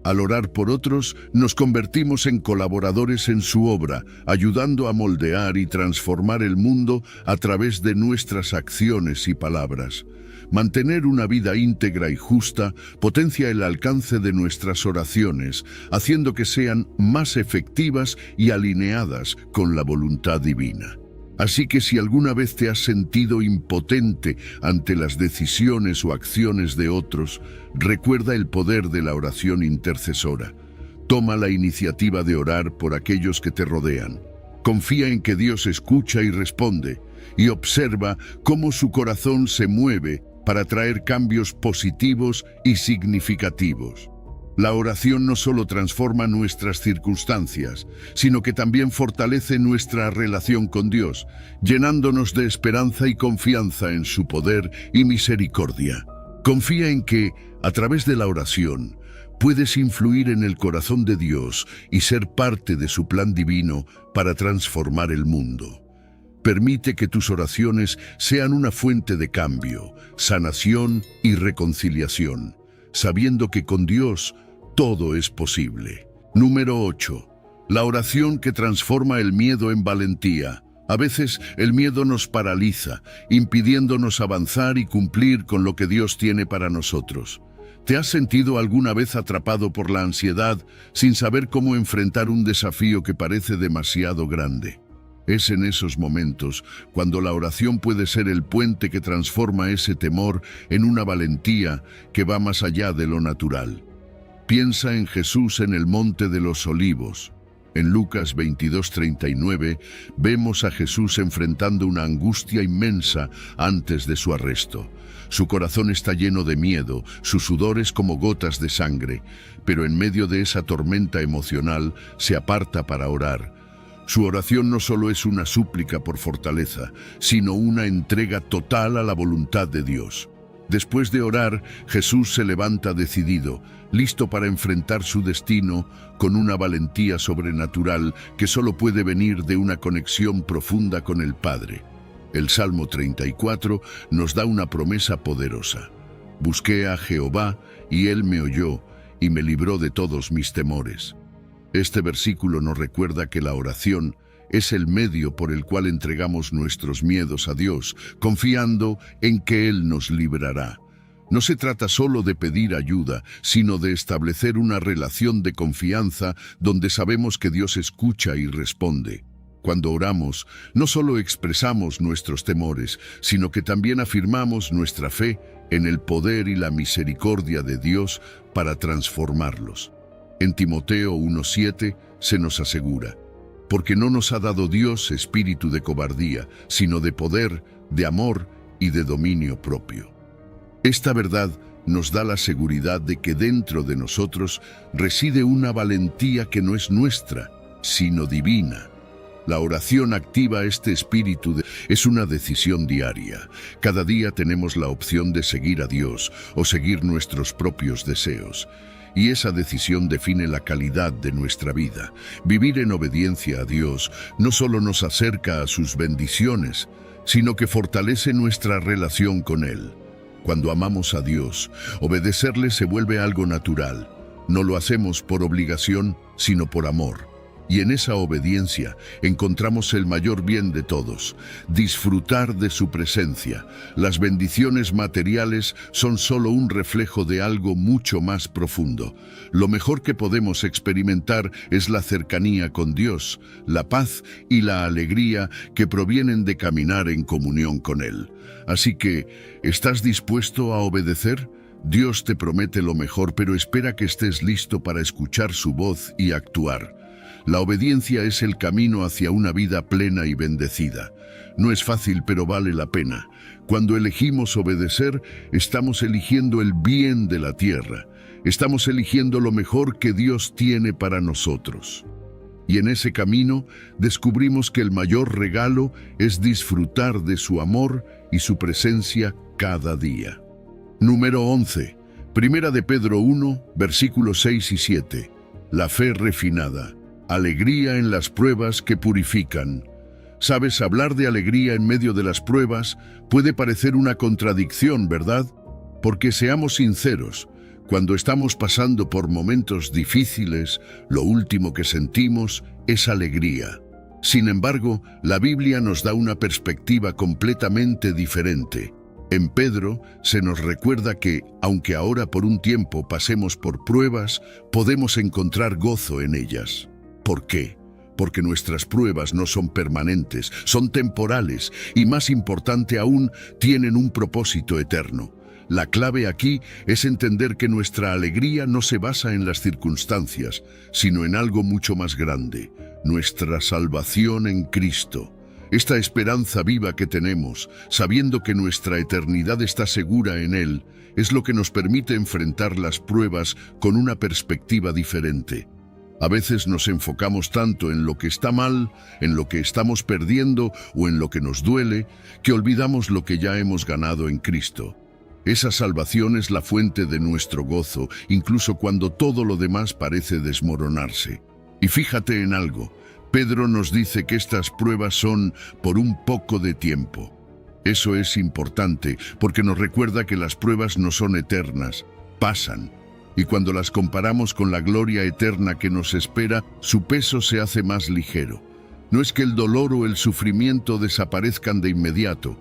Al orar por otros, nos convertimos en colaboradores en su obra, ayudando a moldear y transformar el mundo a través de nuestras acciones y palabras. Mantener una vida íntegra y justa potencia el alcance de nuestras oraciones, haciendo que sean más efectivas y alineadas con la voluntad divina. Así que si alguna vez te has sentido impotente ante las decisiones o acciones de otros, recuerda el poder de la oración intercesora. Toma la iniciativa de orar por aquellos que te rodean. Confía en que Dios escucha y responde, y observa cómo su corazón se mueve para traer cambios positivos y significativos. La oración no solo transforma nuestras circunstancias, sino que también fortalece nuestra relación con Dios, llenándonos de esperanza y confianza en su poder y misericordia. Confía en que, a través de la oración, puedes influir en el corazón de Dios y ser parte de su plan divino para transformar el mundo. Permite que tus oraciones sean una fuente de cambio, sanación y reconciliación, sabiendo que con Dios todo es posible. Número 8. La oración que transforma el miedo en valentía. A veces el miedo nos paraliza, impidiéndonos avanzar y cumplir con lo que Dios tiene para nosotros. ¿Te has sentido alguna vez atrapado por la ansiedad sin saber cómo enfrentar un desafío que parece demasiado grande? Es en esos momentos cuando la oración puede ser el puente que transforma ese temor en una valentía que va más allá de lo natural. Piensa en Jesús en el Monte de los Olivos. En Lucas 22:39 vemos a Jesús enfrentando una angustia inmensa antes de su arresto. Su corazón está lleno de miedo, su sudor es como gotas de sangre, pero en medio de esa tormenta emocional se aparta para orar. Su oración no solo es una súplica por fortaleza, sino una entrega total a la voluntad de Dios. Después de orar, Jesús se levanta decidido, listo para enfrentar su destino con una valentía sobrenatural que solo puede venir de una conexión profunda con el Padre. El Salmo 34 nos da una promesa poderosa. Busqué a Jehová y Él me oyó y me libró de todos mis temores. Este versículo nos recuerda que la oración es el medio por el cual entregamos nuestros miedos a Dios, confiando en que Él nos librará. No se trata solo de pedir ayuda, sino de establecer una relación de confianza donde sabemos que Dios escucha y responde. Cuando oramos, no solo expresamos nuestros temores, sino que también afirmamos nuestra fe en el poder y la misericordia de Dios para transformarlos. En Timoteo 1:7 se nos asegura: porque no nos ha dado Dios espíritu de cobardía, sino de poder, de amor y de dominio propio. Esta verdad nos da la seguridad de que dentro de nosotros reside una valentía que no es nuestra, sino divina. La oración activa este espíritu. Es una decisión diaria. Cada día tenemos la opción de seguir a Dios o seguir nuestros propios deseos. Y esa decisión define la calidad de nuestra vida. Vivir en obediencia a Dios no solo nos acerca a sus bendiciones, sino que fortalece nuestra relación con Él. Cuando amamos a Dios, obedecerle se vuelve algo natural. No lo hacemos por obligación, sino por amor. Y en esa obediencia encontramos el mayor bien de todos: disfrutar de su presencia. Las bendiciones materiales son solo un reflejo de algo mucho más profundo. Lo mejor que podemos experimentar es la cercanía con Dios, la paz y la alegría que provienen de caminar en comunión con Él. Así que, ¿estás dispuesto a obedecer? Dios te promete lo mejor, pero espera que estés listo para escuchar su voz y actuar. La obediencia es el camino hacia una vida plena y bendecida. No es fácil, pero vale la pena. Cuando elegimos obedecer, estamos eligiendo el bien de la tierra. Estamos eligiendo lo mejor que Dios tiene para nosotros. Y en ese camino descubrimos que el mayor regalo es disfrutar de su amor y su presencia cada día. Número 11. Primera de Pedro 1, versículos 6 y 7. La fe refinada. Alegría en las pruebas que purifican. Sabes, hablar de alegría en medio de las pruebas puede parecer una contradicción, ¿verdad? Porque seamos sinceros, cuando estamos pasando por momentos difíciles, lo último que sentimos es alegría. Sin embargo, la Biblia nos da una perspectiva completamente diferente. En Pedro se nos recuerda que, aunque ahora por un tiempo pasemos por pruebas, podemos encontrar gozo en ellas. ¿Por qué? Porque nuestras pruebas no son permanentes, son temporales y, más importante aún, tienen un propósito eterno. La clave aquí es entender que nuestra alegría no se basa en las circunstancias, sino en algo mucho más grande: nuestra salvación en Cristo. Esta esperanza viva que tenemos, sabiendo que nuestra eternidad está segura en Él, es lo que nos permite enfrentar las pruebas con una perspectiva diferente. A veces nos enfocamos tanto en lo que está mal, en lo que estamos perdiendo o en lo que nos duele, que olvidamos lo que ya hemos ganado en Cristo. Esa salvación es la fuente de nuestro gozo, incluso cuando todo lo demás parece desmoronarse. Y fíjate en algo: Pedro nos dice que estas pruebas son por un poco de tiempo. Eso es importante porque nos recuerda que las pruebas no son eternas, pasan. Y cuando las comparamos con la gloria eterna que nos espera, su peso se hace más ligero. No es que el dolor o el sufrimiento desaparezcan de inmediato,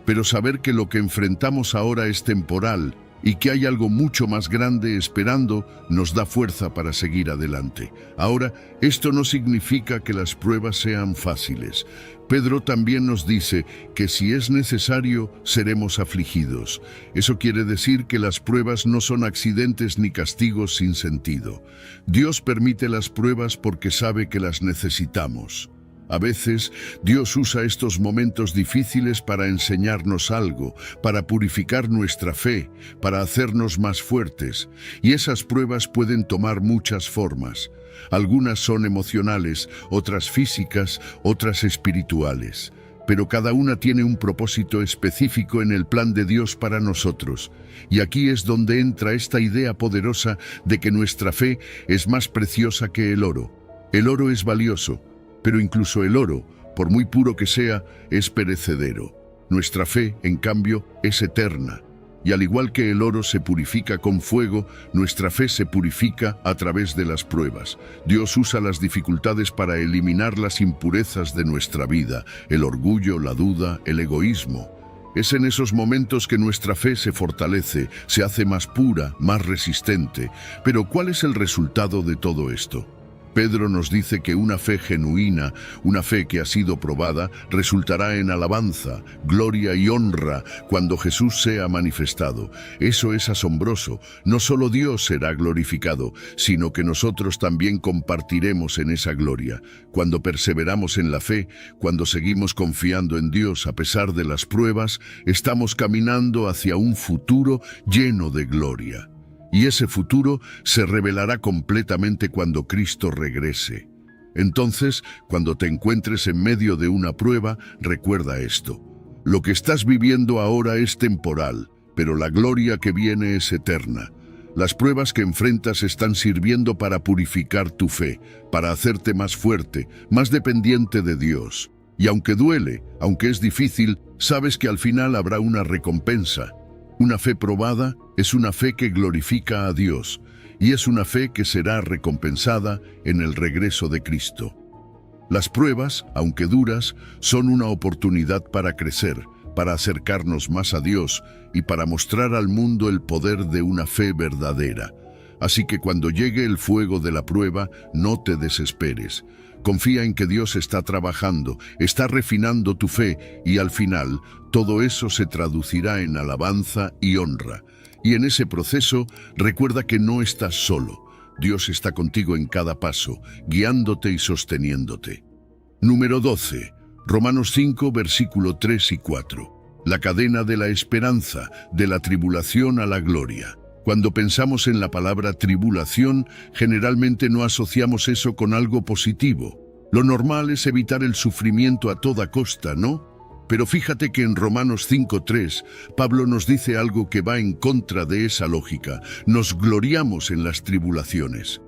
pero saber que lo que enfrentamos ahora es temporal y que hay algo mucho más grande esperando, nos da fuerza para seguir adelante. Ahora, esto no significa que las pruebas sean fáciles. Pedro también nos dice que si es necesario, seremos afligidos. Eso quiere decir que las pruebas no son accidentes ni castigos sin sentido. Dios permite las pruebas porque sabe que las necesitamos. A veces, Dios usa estos momentos difíciles para enseñarnos algo, para purificar nuestra fe, para hacernos más fuertes. Y esas pruebas pueden tomar muchas formas. Algunas son emocionales, otras físicas, otras espirituales. Pero cada una tiene un propósito específico en el plan de Dios para nosotros. Y aquí es donde entra esta idea poderosa de que nuestra fe es más preciosa que el oro. El oro es valioso, pero incluso el oro, por muy puro que sea, es perecedero. Nuestra fe, en cambio, es eterna. Y al igual que el oro se purifica con fuego, nuestra fe se purifica a través de las pruebas. Dios usa las dificultades para eliminar las impurezas de nuestra vida, el orgullo, la duda, el egoísmo. Es en esos momentos que nuestra fe se fortalece, se hace más pura, más resistente. Pero ¿cuál es el resultado de todo esto? Pedro nos dice que una fe genuina, una fe que ha sido probada, resultará en alabanza, gloria y honra cuando Jesús sea manifestado. Eso es asombroso. No solo Dios será glorificado, sino que nosotros también compartiremos en esa gloria. Cuando perseveramos en la fe, cuando seguimos confiando en Dios a pesar de las pruebas, estamos caminando hacia un futuro lleno de gloria. Y ese futuro se revelará completamente cuando Cristo regrese. Entonces, cuando te encuentres en medio de una prueba, recuerda esto. Lo que estás viviendo ahora es temporal, pero la gloria que viene es eterna. Las pruebas que enfrentas están sirviendo para purificar tu fe, para hacerte más fuerte, más dependiente de Dios. Y aunque duele, aunque es difícil, sabes que al final habrá una recompensa. Una fe probada es una fe que glorifica a Dios y es una fe que será recompensada en el regreso de Cristo. Las pruebas, aunque duras, son una oportunidad para crecer, para acercarnos más a Dios y para mostrar al mundo el poder de una fe verdadera. Así que cuando llegue el fuego de la prueba, no te desesperes. Confía en que Dios está trabajando, está refinando tu fe y al final todo eso se traducirá en alabanza y honra. Y en ese proceso recuerda que no estás solo. Dios está contigo en cada paso, guiándote y sosteniéndote. Número 12. Romanos 5, versículo 3 y 4. La cadena de la esperanza, de la tribulación a la gloria. Cuando pensamos en la palabra tribulación, generalmente no asociamos eso con algo positivo. Lo normal es evitar el sufrimiento a toda costa, ¿no? Pero fíjate que en Romanos 5:3, Pablo nos dice algo que va en contra de esa lógica. Nos gloriamos en las tribulaciones.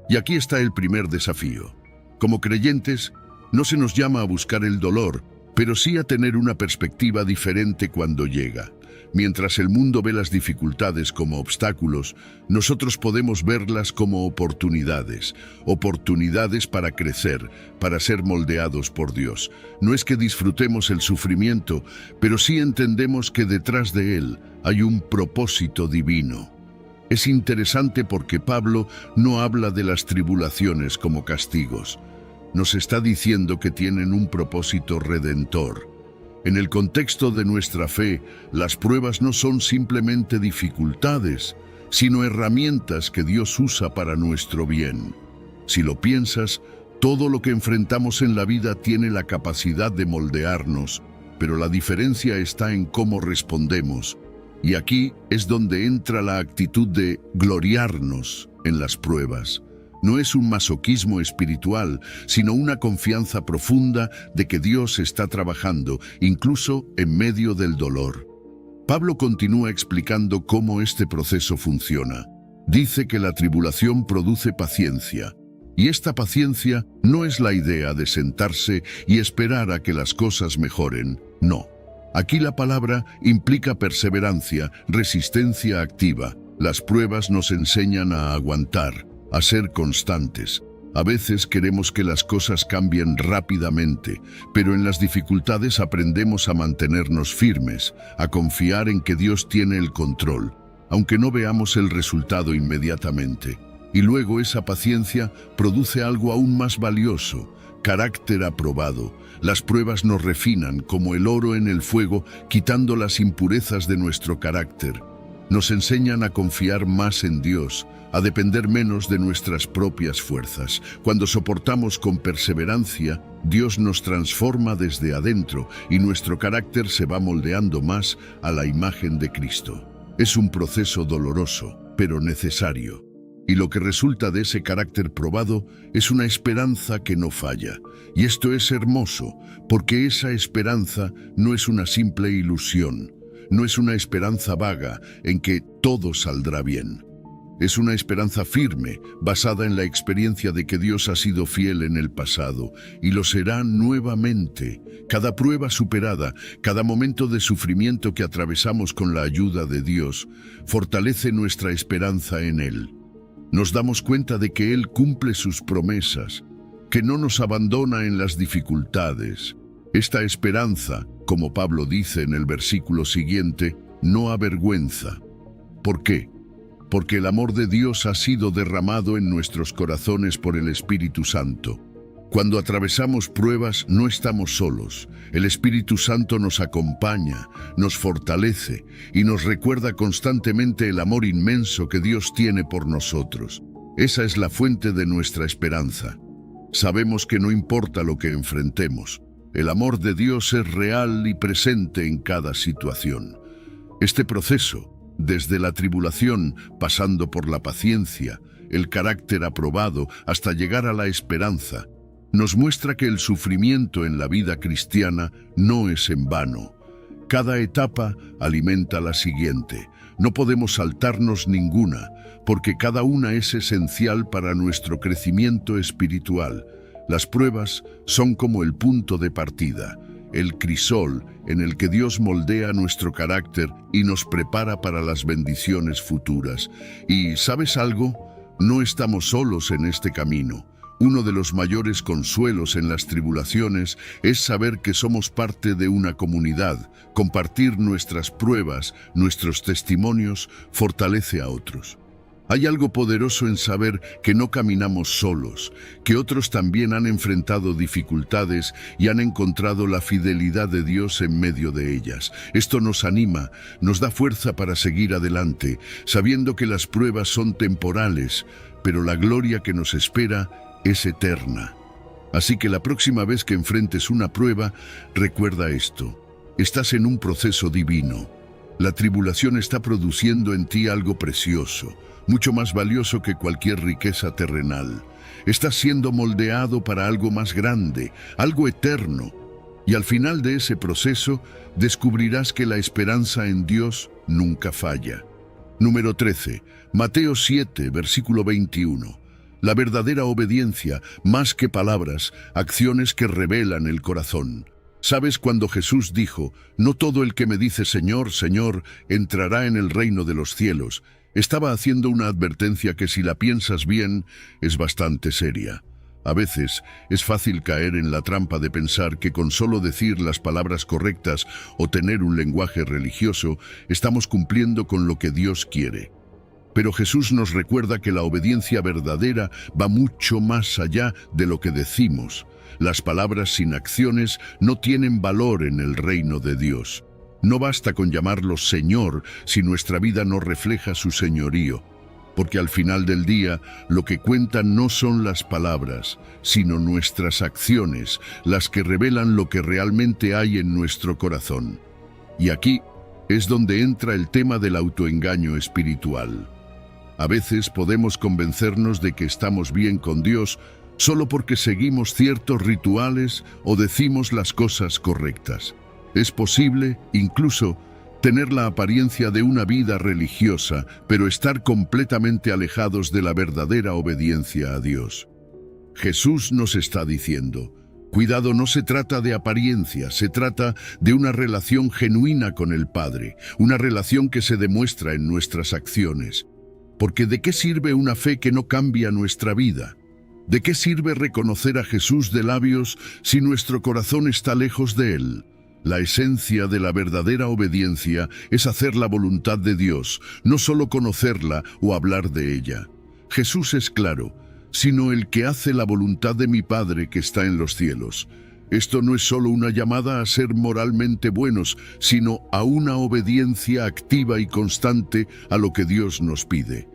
Y aquí está el primer desafío. Como creyentes, no se nos llama a buscar el dolor, pero sí a tener una perspectiva diferente cuando llega. Mientras el mundo ve las dificultades como obstáculos, nosotros podemos verlas como oportunidades. Oportunidades para crecer, para ser moldeados por Dios. No es que disfrutemos el sufrimiento, pero sí entendemos que detrás de él hay un propósito divino. Es interesante porque Pablo no habla de las tribulaciones como castigos. Nos está diciendo que tienen un propósito redentor. En el contexto de nuestra fe, las pruebas no son simplemente dificultades, sino herramientas que Dios usa para nuestro bien. Si lo piensas, todo lo que enfrentamos en la vida tiene la capacidad de moldearnos, pero la diferencia está en cómo respondemos. Y aquí es donde entra la actitud de gloriarnos en las pruebas. No es un masoquismo espiritual, sino una confianza profunda de que Dios está trabajando, incluso en medio del dolor. Pablo continúa explicando cómo este proceso funciona. Dice que la tribulación produce paciencia, y esta paciencia no es la idea de sentarse y esperar a que las cosas mejoren, no. Aquí la palabra implica perseverancia, resistencia activa. Las pruebas nos enseñan a aguantar, a ser constantes. A veces queremos que las cosas cambien rápidamente, pero en las dificultades aprendemos a mantenernos firmes, a confiar en que Dios tiene el control. aunque no veamos el resultado inmediatamente. Y luego esa paciencia produce algo aún más valioso: carácter aprobado. Las pruebas nos refinan como el oro en el fuego, quitando las impurezas de nuestro carácter. Nos enseñan a confiar más en Dios, a depender menos de nuestras propias fuerzas. Cuando soportamos con perseverancia, Dios nos transforma desde adentro y nuestro carácter se va moldeando más a la imagen de Cristo. Es un proceso doloroso, pero necesario. Y lo que resulta de ese carácter probado es una esperanza que no falla. Y esto es hermoso, porque esa esperanza no es una simple ilusión, no es una esperanza vaga en que todo saldrá bien. Es una esperanza firme, basada en la experiencia de que Dios ha sido fiel en el pasado y lo será nuevamente. Cada prueba superada, cada momento de sufrimiento que atravesamos con la ayuda de Dios, fortalece nuestra esperanza en Él. Nos damos cuenta de que Él cumple sus promesas, que no nos abandona en las dificultades. Esta esperanza, como Pablo dice en el versículo siguiente, no avergüenza. ¿Por qué? Porque el amor de Dios ha sido derramado en nuestros corazones por el Espíritu Santo. Cuando atravesamos pruebas, no estamos solos. El Espíritu Santo nos acompaña, nos fortalece y nos recuerda constantemente el amor inmenso que Dios tiene por nosotros. Esa es la fuente de nuestra esperanza. Sabemos que no importa lo que enfrentemos, el amor de Dios es real y presente en cada situación. Este proceso, desde la tribulación, pasando por la paciencia, el carácter aprobado, hasta llegar a la esperanza, nos muestra que el sufrimiento en la vida cristiana no es en vano. Cada etapa alimenta la siguiente. No podemos saltarnos ninguna, porque cada una es esencial para nuestro crecimiento espiritual. Las pruebas son como el punto de partida, el crisol en el que Dios moldea nuestro carácter y nos prepara para las bendiciones futuras. Y, ¿sabes algo? No estamos solos en este camino. Uno de los mayores consuelos en las tribulaciones es saber que somos parte de una comunidad. Compartir nuestras pruebas, nuestros testimonios, fortalece a otros. Hay algo poderoso en saber que no caminamos solos, que otros también han enfrentado dificultades y han encontrado la fidelidad de Dios en medio de ellas. Esto nos anima, nos da fuerza para seguir adelante, sabiendo que las pruebas son temporales, pero la gloria que nos espera es eterna. Así que la próxima vez que enfrentes una prueba, recuerda esto: estás en un proceso divino. La tribulación está produciendo en ti algo precioso, mucho más valioso que cualquier riqueza terrenal. Estás siendo moldeado para algo más grande, algo eterno. Y al final de ese proceso, descubrirás que la esperanza en Dios nunca falla. Número 13. Mateo 7, versículo 21. La verdadera obediencia, más que palabras, acciones que revelan el corazón. ¿Sabes cuando Jesús dijo, no todo el que me dice Señor, Señor, entrará en el reino de los cielos? Estaba haciendo una advertencia que, si la piensas bien, es bastante seria. A veces es fácil caer en la trampa de pensar que con solo decir las palabras correctas o tener un lenguaje religioso, estamos cumpliendo con lo que Dios quiere. Pero Jesús nos recuerda que la obediencia verdadera va mucho más allá de lo que decimos. Las palabras sin acciones no tienen valor en el reino de Dios. No basta con llamarlo Señor si nuestra vida no refleja su señorío, porque al final del día lo que cuentan no son las palabras, sino nuestras acciones, las que revelan lo que realmente hay en nuestro corazón. Y aquí es donde entra el tema del autoengaño espiritual. A veces podemos convencernos de que estamos bien con Dios solo porque seguimos ciertos rituales o decimos las cosas correctas. Es posible, incluso, tener la apariencia de una vida religiosa, pero estar completamente alejados de la verdadera obediencia a Dios. Jesús nos está diciendo, cuidado, no se trata de apariencia, se trata de una relación genuina con el Padre, una relación que se demuestra en nuestras acciones. Porque ¿de qué sirve una fe que no cambia nuestra vida? ¿De qué sirve reconocer a Jesús de labios si nuestro corazón está lejos de Él? La esencia de la verdadera obediencia es hacer la voluntad de Dios, no solo conocerla o hablar de ella. Jesús es claro, sino el que hace la voluntad de mi Padre que está en los cielos. Esto no es solo una llamada a ser moralmente buenos, sino a una obediencia activa y constante a lo que Dios nos pide.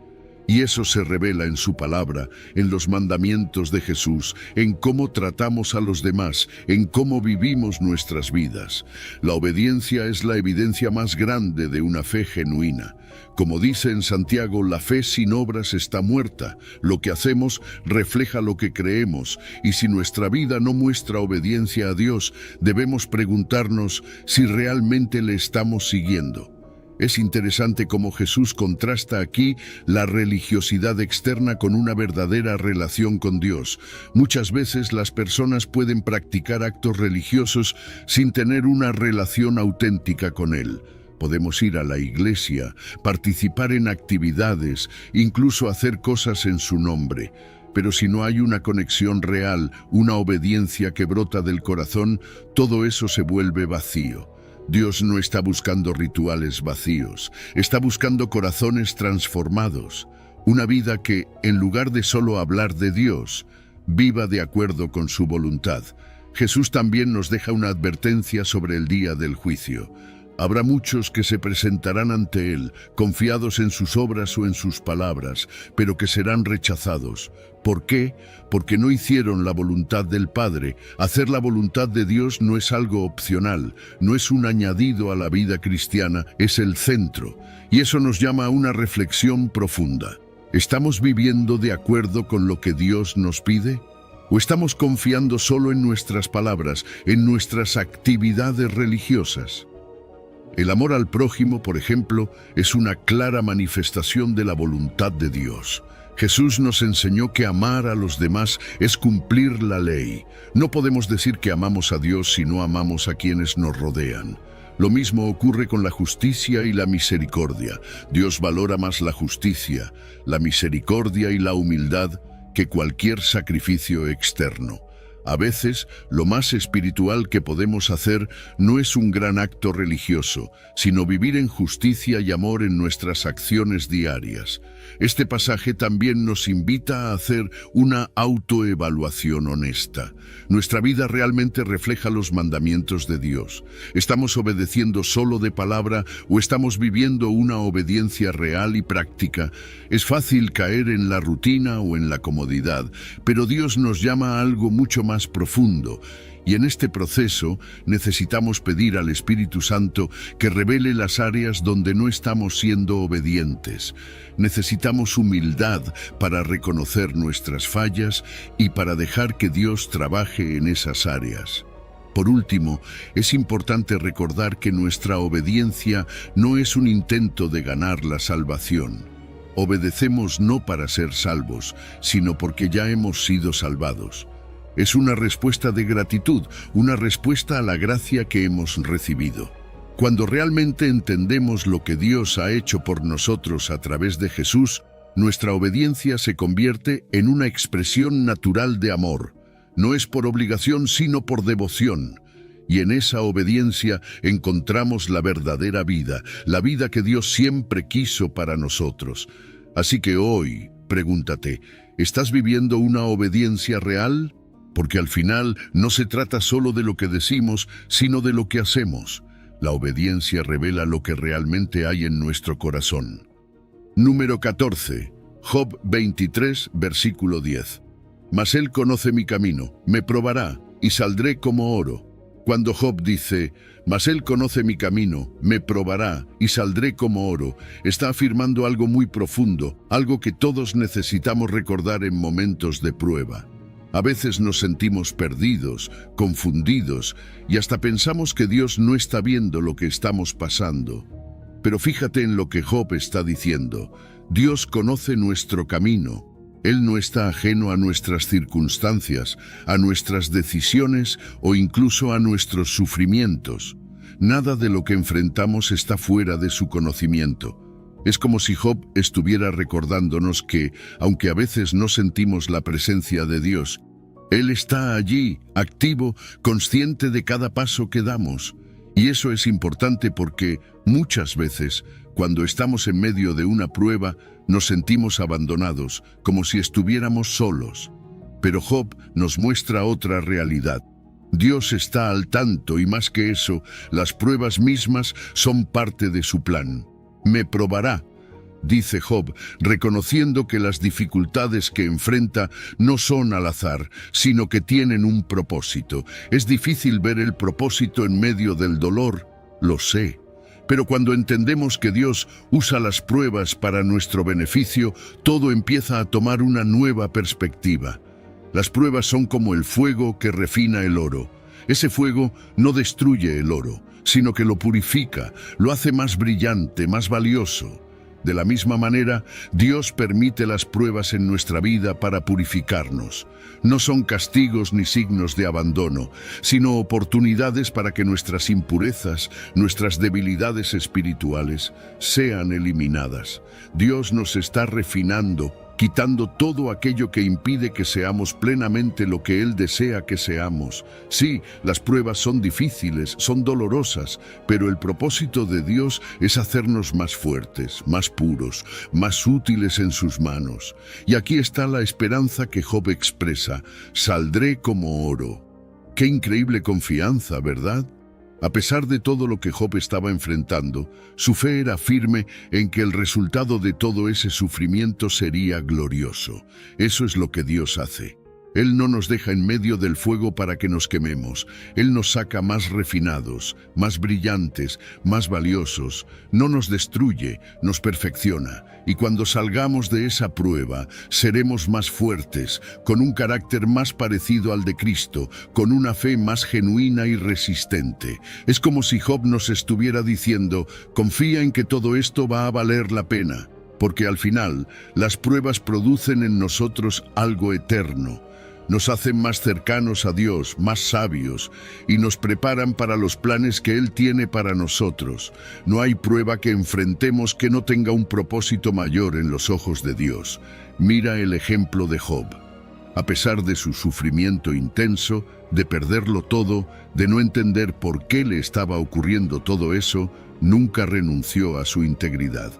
Y eso se revela en su palabra, en los mandamientos de Jesús, en cómo tratamos a los demás, en cómo vivimos nuestras vidas. La obediencia es la evidencia más grande de una fe genuina. Como dice en Santiago, la fe sin obras está muerta. Lo que hacemos refleja lo que creemos, y si nuestra vida no muestra obediencia a Dios, debemos preguntarnos si realmente le estamos siguiendo. Es interesante cómo Jesús contrasta aquí la religiosidad externa con una verdadera relación con Dios. Muchas veces las personas pueden practicar actos religiosos sin tener una relación auténtica con Él. Podemos ir a la iglesia, participar en actividades, incluso hacer cosas en su nombre. Pero si no hay una conexión real, una obediencia que brota del corazón, todo eso se vuelve vacío. Dios no está buscando rituales vacíos, está buscando corazones transformados, una vida que, en lugar de solo hablar de Dios, viva de acuerdo con su voluntad. Jesús también nos deja una advertencia sobre el día del juicio. Habrá muchos que se presentarán ante Él, confiados en sus obras o en sus palabras, pero que serán rechazados. ¿Por qué? Porque no hicieron la voluntad del Padre. Hacer la voluntad de Dios no es algo opcional, no es un añadido a la vida cristiana, es el centro. Y eso nos llama a una reflexión profunda. ¿Estamos viviendo de acuerdo con lo que Dios nos pide? ¿O estamos confiando solo en nuestras palabras, en nuestras actividades religiosas? El amor al prójimo, por ejemplo, es una clara manifestación de la voluntad de Dios. Jesús nos enseñó que amar a los demás es cumplir la ley. No podemos decir que amamos a Dios si no amamos a quienes nos rodean. Lo mismo ocurre con la justicia y la misericordia. Dios valora más la justicia, la misericordia y la humildad que cualquier sacrificio externo. A veces, lo más espiritual que podemos hacer no es un gran acto religioso, sino vivir en justicia y amor en nuestras acciones diarias. Este pasaje también nos invita a hacer una autoevaluación honesta. ¿Nuestra vida realmente refleja los mandamientos de Dios? ¿Estamos obedeciendo solo de palabra o estamos viviendo una obediencia real y práctica? Es fácil caer en la rutina o en la comodidad, pero Dios nos llama a algo mucho más profundo. Y en este proceso necesitamos pedir al Espíritu Santo que revele las áreas donde no estamos siendo obedientes. Necesitamos humildad para reconocer nuestras fallas y para dejar que Dios trabaje en esas áreas. Por último, es importante recordar que nuestra obediencia no es un intento de ganar la salvación. Obedecemos no para ser salvos, sino porque ya hemos sido salvados. Es una respuesta de gratitud, una respuesta a la gracia que hemos recibido. Cuando realmente entendemos lo que Dios ha hecho por nosotros a través de Jesús, nuestra obediencia se convierte en una expresión natural de amor. No es por obligación, sino por devoción. Y en esa obediencia encontramos la verdadera vida, la vida que Dios siempre quiso para nosotros. Así que hoy, pregúntate, ¿estás viviendo una obediencia real? Porque al final no se trata solo de lo que decimos, sino de lo que hacemos. La obediencia revela lo que realmente hay en nuestro corazón. Número 14. Job 23, versículo 10. Mas él conoce mi camino, me probará, y saldré como oro. Cuando Job dice, mas él conoce mi camino, me probará, y saldré como oro, está afirmando algo muy profundo, algo que todos necesitamos recordar en momentos de prueba. A veces nos sentimos perdidos, confundidos, y hasta pensamos que Dios no está viendo lo que estamos pasando. Pero fíjate en lo que Job está diciendo. Dios conoce nuestro camino. Él no está ajeno a nuestras circunstancias, a nuestras decisiones o incluso a nuestros sufrimientos. Nada de lo que enfrentamos está fuera de su conocimiento. Es como si Job estuviera recordándonos que, aunque a veces no sentimos la presencia de Dios, Él está allí, activo, consciente de cada paso que damos. Y eso es importante porque muchas veces, cuando estamos en medio de una prueba, nos sentimos abandonados, como si estuviéramos solos. Pero Job nos muestra otra realidad. Dios está al tanto y más que eso, las pruebas mismas son parte de su plan. Me probará, dice Job, reconociendo que las dificultades que enfrenta no son al azar, sino que tienen un propósito. Es difícil ver el propósito en medio del dolor, lo sé. Pero cuando entendemos que Dios usa las pruebas para nuestro beneficio, todo empieza a tomar una nueva perspectiva. Las pruebas son como el fuego que refina el oro. Ese fuego no destruye el oro, sino que lo purifica, lo hace más brillante, más valioso. De la misma manera, Dios permite las pruebas en nuestra vida para purificarnos. No son castigos ni signos de abandono, sino oportunidades para que nuestras impurezas, nuestras debilidades espirituales, sean eliminadas. Dios nos está refinando, quitando todo aquello que impide que seamos plenamente lo que Él desea que seamos. Sí, las pruebas son difíciles, son dolorosas, pero el propósito de Dios es hacernos más fuertes, más puros, más útiles en sus manos. Y aquí está la esperanza que Job expresa: saldré como oro. Qué increíble confianza, ¿verdad? A pesar de todo lo que Job estaba enfrentando, su fe era firme en que el resultado de todo ese sufrimiento sería glorioso. Eso es lo que Dios hace. Él no nos deja en medio del fuego para que nos quememos. Él nos saca más refinados, más brillantes, más valiosos. No nos destruye, nos perfecciona. Y cuando salgamos de esa prueba, seremos más fuertes, con un carácter más parecido al de Cristo, con una fe más genuina y resistente. Es como si Job nos estuviera diciendo: confía en que todo esto va a valer la pena, porque al final las pruebas producen en nosotros algo eterno. Nos hacen más cercanos a Dios, más sabios, y nos preparan para los planes que Él tiene para nosotros. No hay prueba que enfrentemos que no tenga un propósito mayor en los ojos de Dios. Mira el ejemplo de Job. A pesar de su sufrimiento intenso, de perderlo todo, de no entender por qué le estaba ocurriendo todo eso, nunca renunció a su integridad.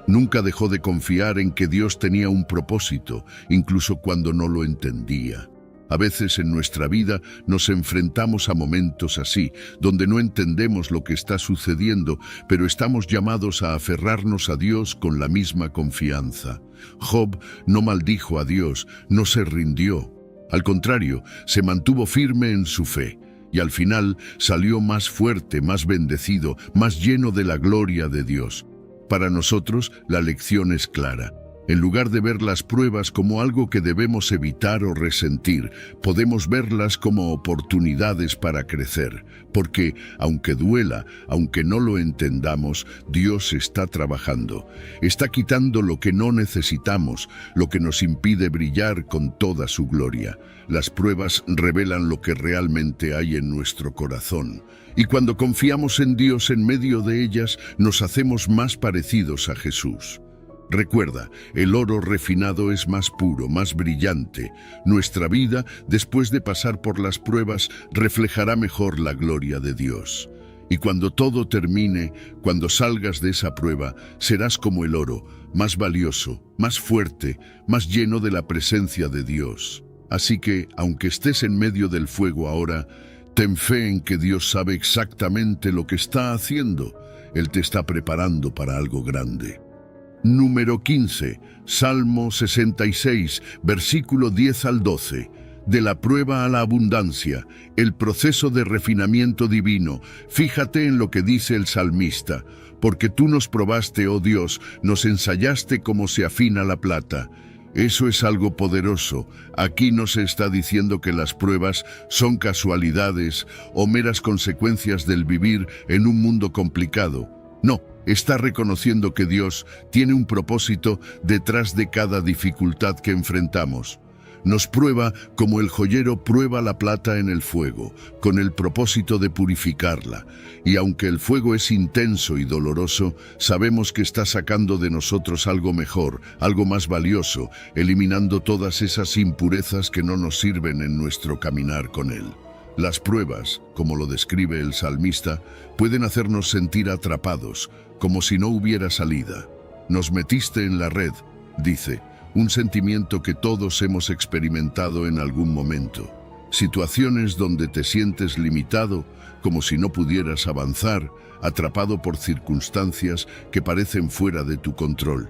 Nunca dejó de confiar en que Dios tenía un propósito, incluso cuando no lo entendía. A veces en nuestra vida nos enfrentamos a momentos así, donde no entendemos lo que está sucediendo, pero estamos llamados a aferrarnos a Dios con la misma confianza. Job no maldijo a Dios, no se rindió. Al contrario, se mantuvo firme en su fe. Y al final salió más fuerte, más bendecido, más lleno de la gloria de Dios. Para nosotros, la lección es clara. En lugar de ver las pruebas como algo que debemos evitar o resentir, podemos verlas como oportunidades para crecer. Porque, aunque duela, aunque no lo entendamos, Dios está trabajando. Está quitando lo que no necesitamos, lo que nos impide brillar con toda su gloria. Las pruebas revelan lo que realmente hay en nuestro corazón. Y cuando confiamos en Dios en medio de ellas, nos hacemos más parecidos a Jesús. Recuerda, el oro refinado es más puro, más brillante. Nuestra vida, después de pasar por las pruebas, reflejará mejor la gloria de Dios. Y cuando todo termine, cuando salgas de esa prueba, serás como el oro, más valioso, más fuerte, más lleno de la presencia de Dios. Así que, aunque estés en medio del fuego ahora, ten fe en que Dios sabe exactamente lo que está haciendo. Él te está preparando para algo grande. Número 15, Salmo 66, versículo 10 al 12. De la prueba a la abundancia, el proceso de refinamiento divino. Fíjate en lo que dice el salmista. Porque tú nos probaste, oh Dios, nos ensayaste como se afina la plata. Eso es algo poderoso. Aquí no se está diciendo que las pruebas son casualidades o meras consecuencias del vivir en un mundo complicado. No, está reconociendo que Dios tiene un propósito detrás de cada dificultad que enfrentamos. Nos prueba como el joyero prueba la plata en el fuego, con el propósito de purificarla. Y aunque el fuego es intenso y doloroso, sabemos que está sacando de nosotros algo mejor, algo más valioso, eliminando todas esas impurezas que no nos sirven en nuestro caminar con Él. Las pruebas, como lo describe el salmista, pueden hacernos sentir atrapados, como si no hubiera salida. Nos metiste en la red, dice, un sentimiento que todos hemos experimentado en algún momento. Situaciones donde te sientes limitado, como si no pudieras avanzar, atrapado por circunstancias que parecen fuera de tu control.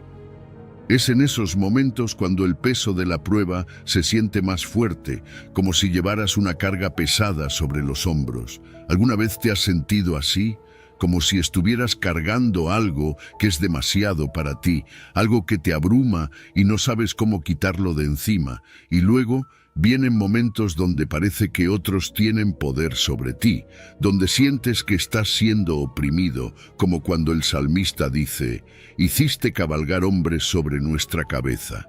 Es en esos momentos cuando el peso de la prueba se siente más fuerte, como si llevaras una carga pesada sobre los hombros. ¿Alguna vez te has sentido así? Como si estuvieras cargando algo que es demasiado para ti, algo que te abruma y no sabes cómo quitarlo de encima. Y luego vienen momentos donde parece que otros tienen poder sobre ti, donde sientes que estás siendo oprimido, como cuando el salmista dice, «Hiciste cabalgar hombres sobre nuestra cabeza».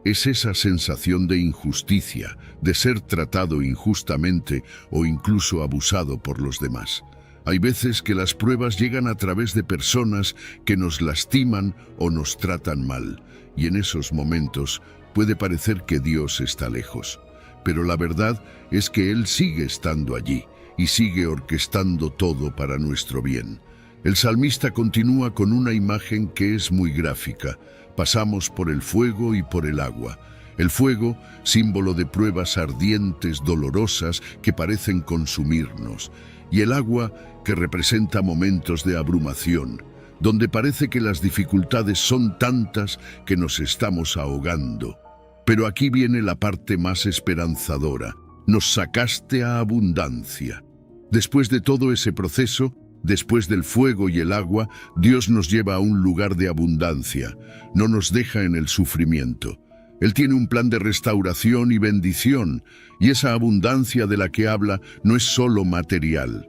Es esa sensación de injusticia, de ser tratado injustamente o incluso abusado por los demás. Hay veces que las pruebas llegan a través de personas que nos lastiman o nos tratan mal, y en esos momentos puede parecer que Dios está lejos. Pero la verdad es que Él sigue estando allí y sigue orquestando todo para nuestro bien. El salmista continúa con una imagen que es muy gráfica. Pasamos por el fuego y por el agua. El fuego, símbolo de pruebas ardientes, dolorosas, que parecen consumirnos. Y el agua, que representa momentos de abrumación, donde parece que las dificultades son tantas que nos estamos ahogando. Pero aquí viene la parte más esperanzadora. Nos sacaste a abundancia. Después de todo ese proceso, después del fuego y el agua, Dios nos lleva a un lugar de abundancia. No nos deja en el sufrimiento. Él tiene un plan de restauración y bendición, y esa abundancia de la que habla no es solo material.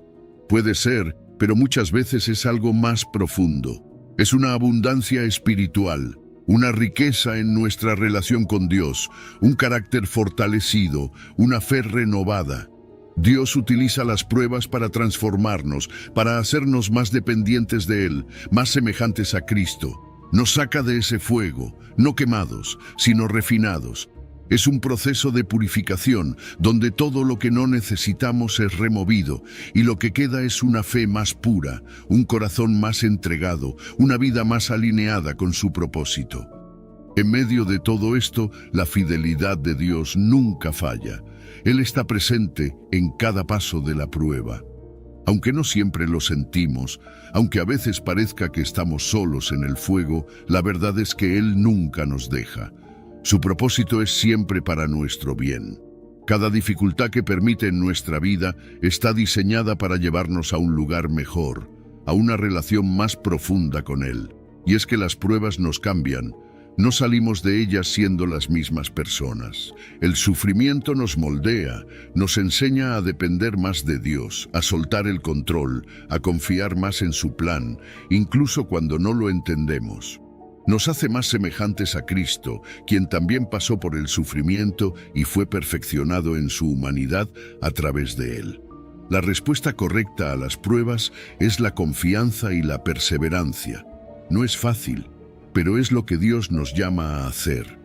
Puede ser, pero muchas veces es algo más profundo. Es una abundancia espiritual, una riqueza en nuestra relación con Dios, un carácter fortalecido, una fe renovada. Dios utiliza las pruebas para transformarnos, para hacernos más dependientes de Él, más semejantes a Cristo. Nos saca de ese fuego, no quemados, sino refinados. Es un proceso de purificación, donde todo lo que no necesitamos es removido, y lo que queda es una fe más pura, un corazón más entregado, una vida más alineada con su propósito. En medio de todo esto, la fidelidad de Dios nunca falla. Él está presente en cada paso de la prueba. Aunque no siempre lo sentimos, aunque a veces parezca que estamos solos en el fuego, la verdad es que Él nunca nos deja. Su propósito es siempre para nuestro bien. Cada dificultad que permite en nuestra vida está diseñada para llevarnos a un lugar mejor, a una relación más profunda con Él. Y es que las pruebas nos cambian. No salimos de ellas siendo las mismas personas. El sufrimiento nos moldea, nos enseña a depender más de Dios, a soltar el control, a confiar más en su plan, incluso cuando no lo entendemos. Nos hace más semejantes a Cristo, quien también pasó por el sufrimiento y fue perfeccionado en su humanidad a través de él. La respuesta correcta a las pruebas es la confianza y la perseverancia. No es fácil, pero es lo que Dios nos llama a hacer.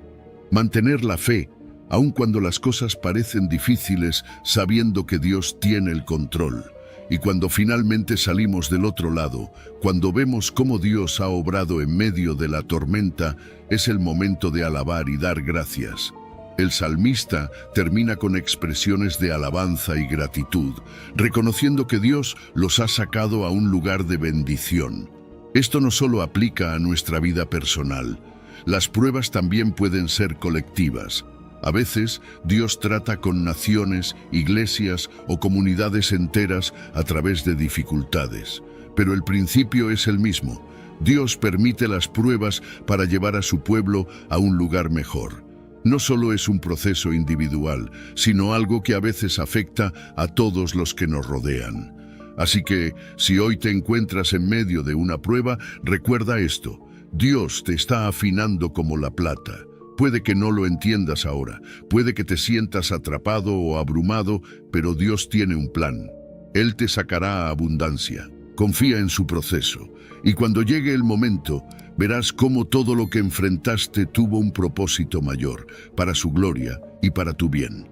Mantener la fe, aun cuando las cosas parecen difíciles, sabiendo que Dios tiene el control. Y cuando finalmente salimos del otro lado, cuando vemos cómo Dios ha obrado en medio de la tormenta, es el momento de alabar y dar gracias. El salmista termina con expresiones de alabanza y gratitud, reconociendo que Dios los ha sacado a un lugar de bendición. Esto no solo aplica a nuestra vida personal. Las pruebas también pueden ser colectivas. A veces, Dios trata con naciones, iglesias o comunidades enteras a través de dificultades. Pero el principio es el mismo. Dios permite las pruebas para llevar a su pueblo a un lugar mejor. No solo es un proceso individual, sino algo que a veces afecta a todos los que nos rodean. Así que, si hoy te encuentras en medio de una prueba, recuerda esto: Dios te está afinando como la plata. Puede que no lo entiendas ahora, puede que te sientas atrapado o abrumado, pero Dios tiene un plan. Él te sacará a abundancia. Confía en su proceso, y cuando llegue el momento, verás cómo todo lo que enfrentaste tuvo un propósito mayor, para su gloria y para tu bien.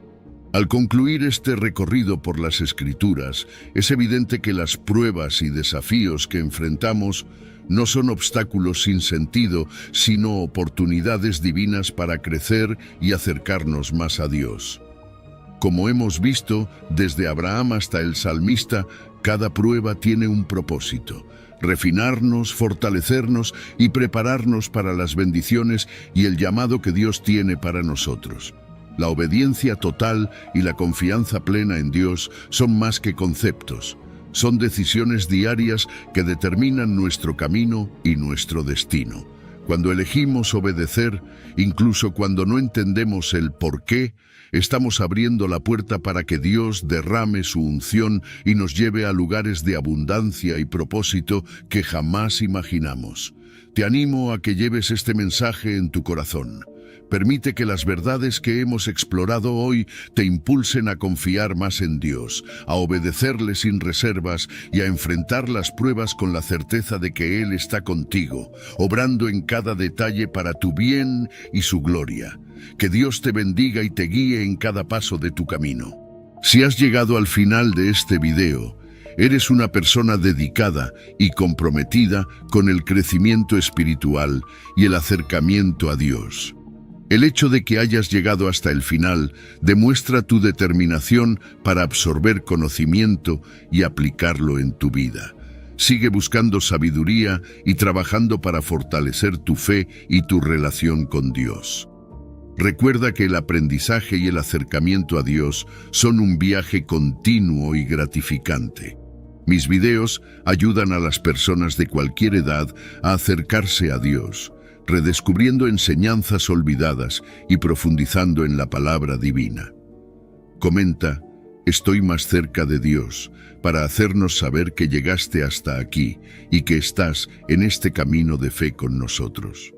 Al concluir este recorrido por las Escrituras, es evidente que las pruebas y desafíos que enfrentamos no son obstáculos sin sentido, sino oportunidades divinas para crecer y acercarnos más a Dios. Como hemos visto, desde Abraham hasta el salmista, cada prueba tiene un propósito: refinarnos, fortalecernos y prepararnos para las bendiciones y el llamado que Dios tiene para nosotros. La obediencia total y la confianza plena en Dios son más que conceptos. Son decisiones diarias que determinan nuestro camino y nuestro destino. Cuando elegimos obedecer, incluso cuando no entendemos el por qué, estamos abriendo la puerta para que Dios derrame su unción y nos lleve a lugares de abundancia y propósito que jamás imaginamos. Te animo a que lleves este mensaje en tu corazón. Permite que las verdades que hemos explorado hoy te impulsen a confiar más en Dios, a obedecerle sin reservas y a enfrentar las pruebas con la certeza de que Él está contigo, obrando en cada detalle para tu bien y su gloria. Que Dios te bendiga y te guíe en cada paso de tu camino. Si has llegado al final de este video, eres una persona dedicada y comprometida con el crecimiento espiritual y el acercamiento a Dios. El hecho de que hayas llegado hasta el final demuestra tu determinación para absorber conocimiento y aplicarlo en tu vida. Sigue buscando sabiduría y trabajando para fortalecer tu fe y tu relación con Dios. Recuerda que el aprendizaje y el acercamiento a Dios son un viaje continuo y gratificante. Mis videos ayudan a las personas de cualquier edad a acercarse a Dios, redescubriendo enseñanzas olvidadas y profundizando en la palabra divina. Comenta: estoy más cerca de Dios, para hacernos saber que llegaste hasta aquí y que estás en este camino de fe con nosotros.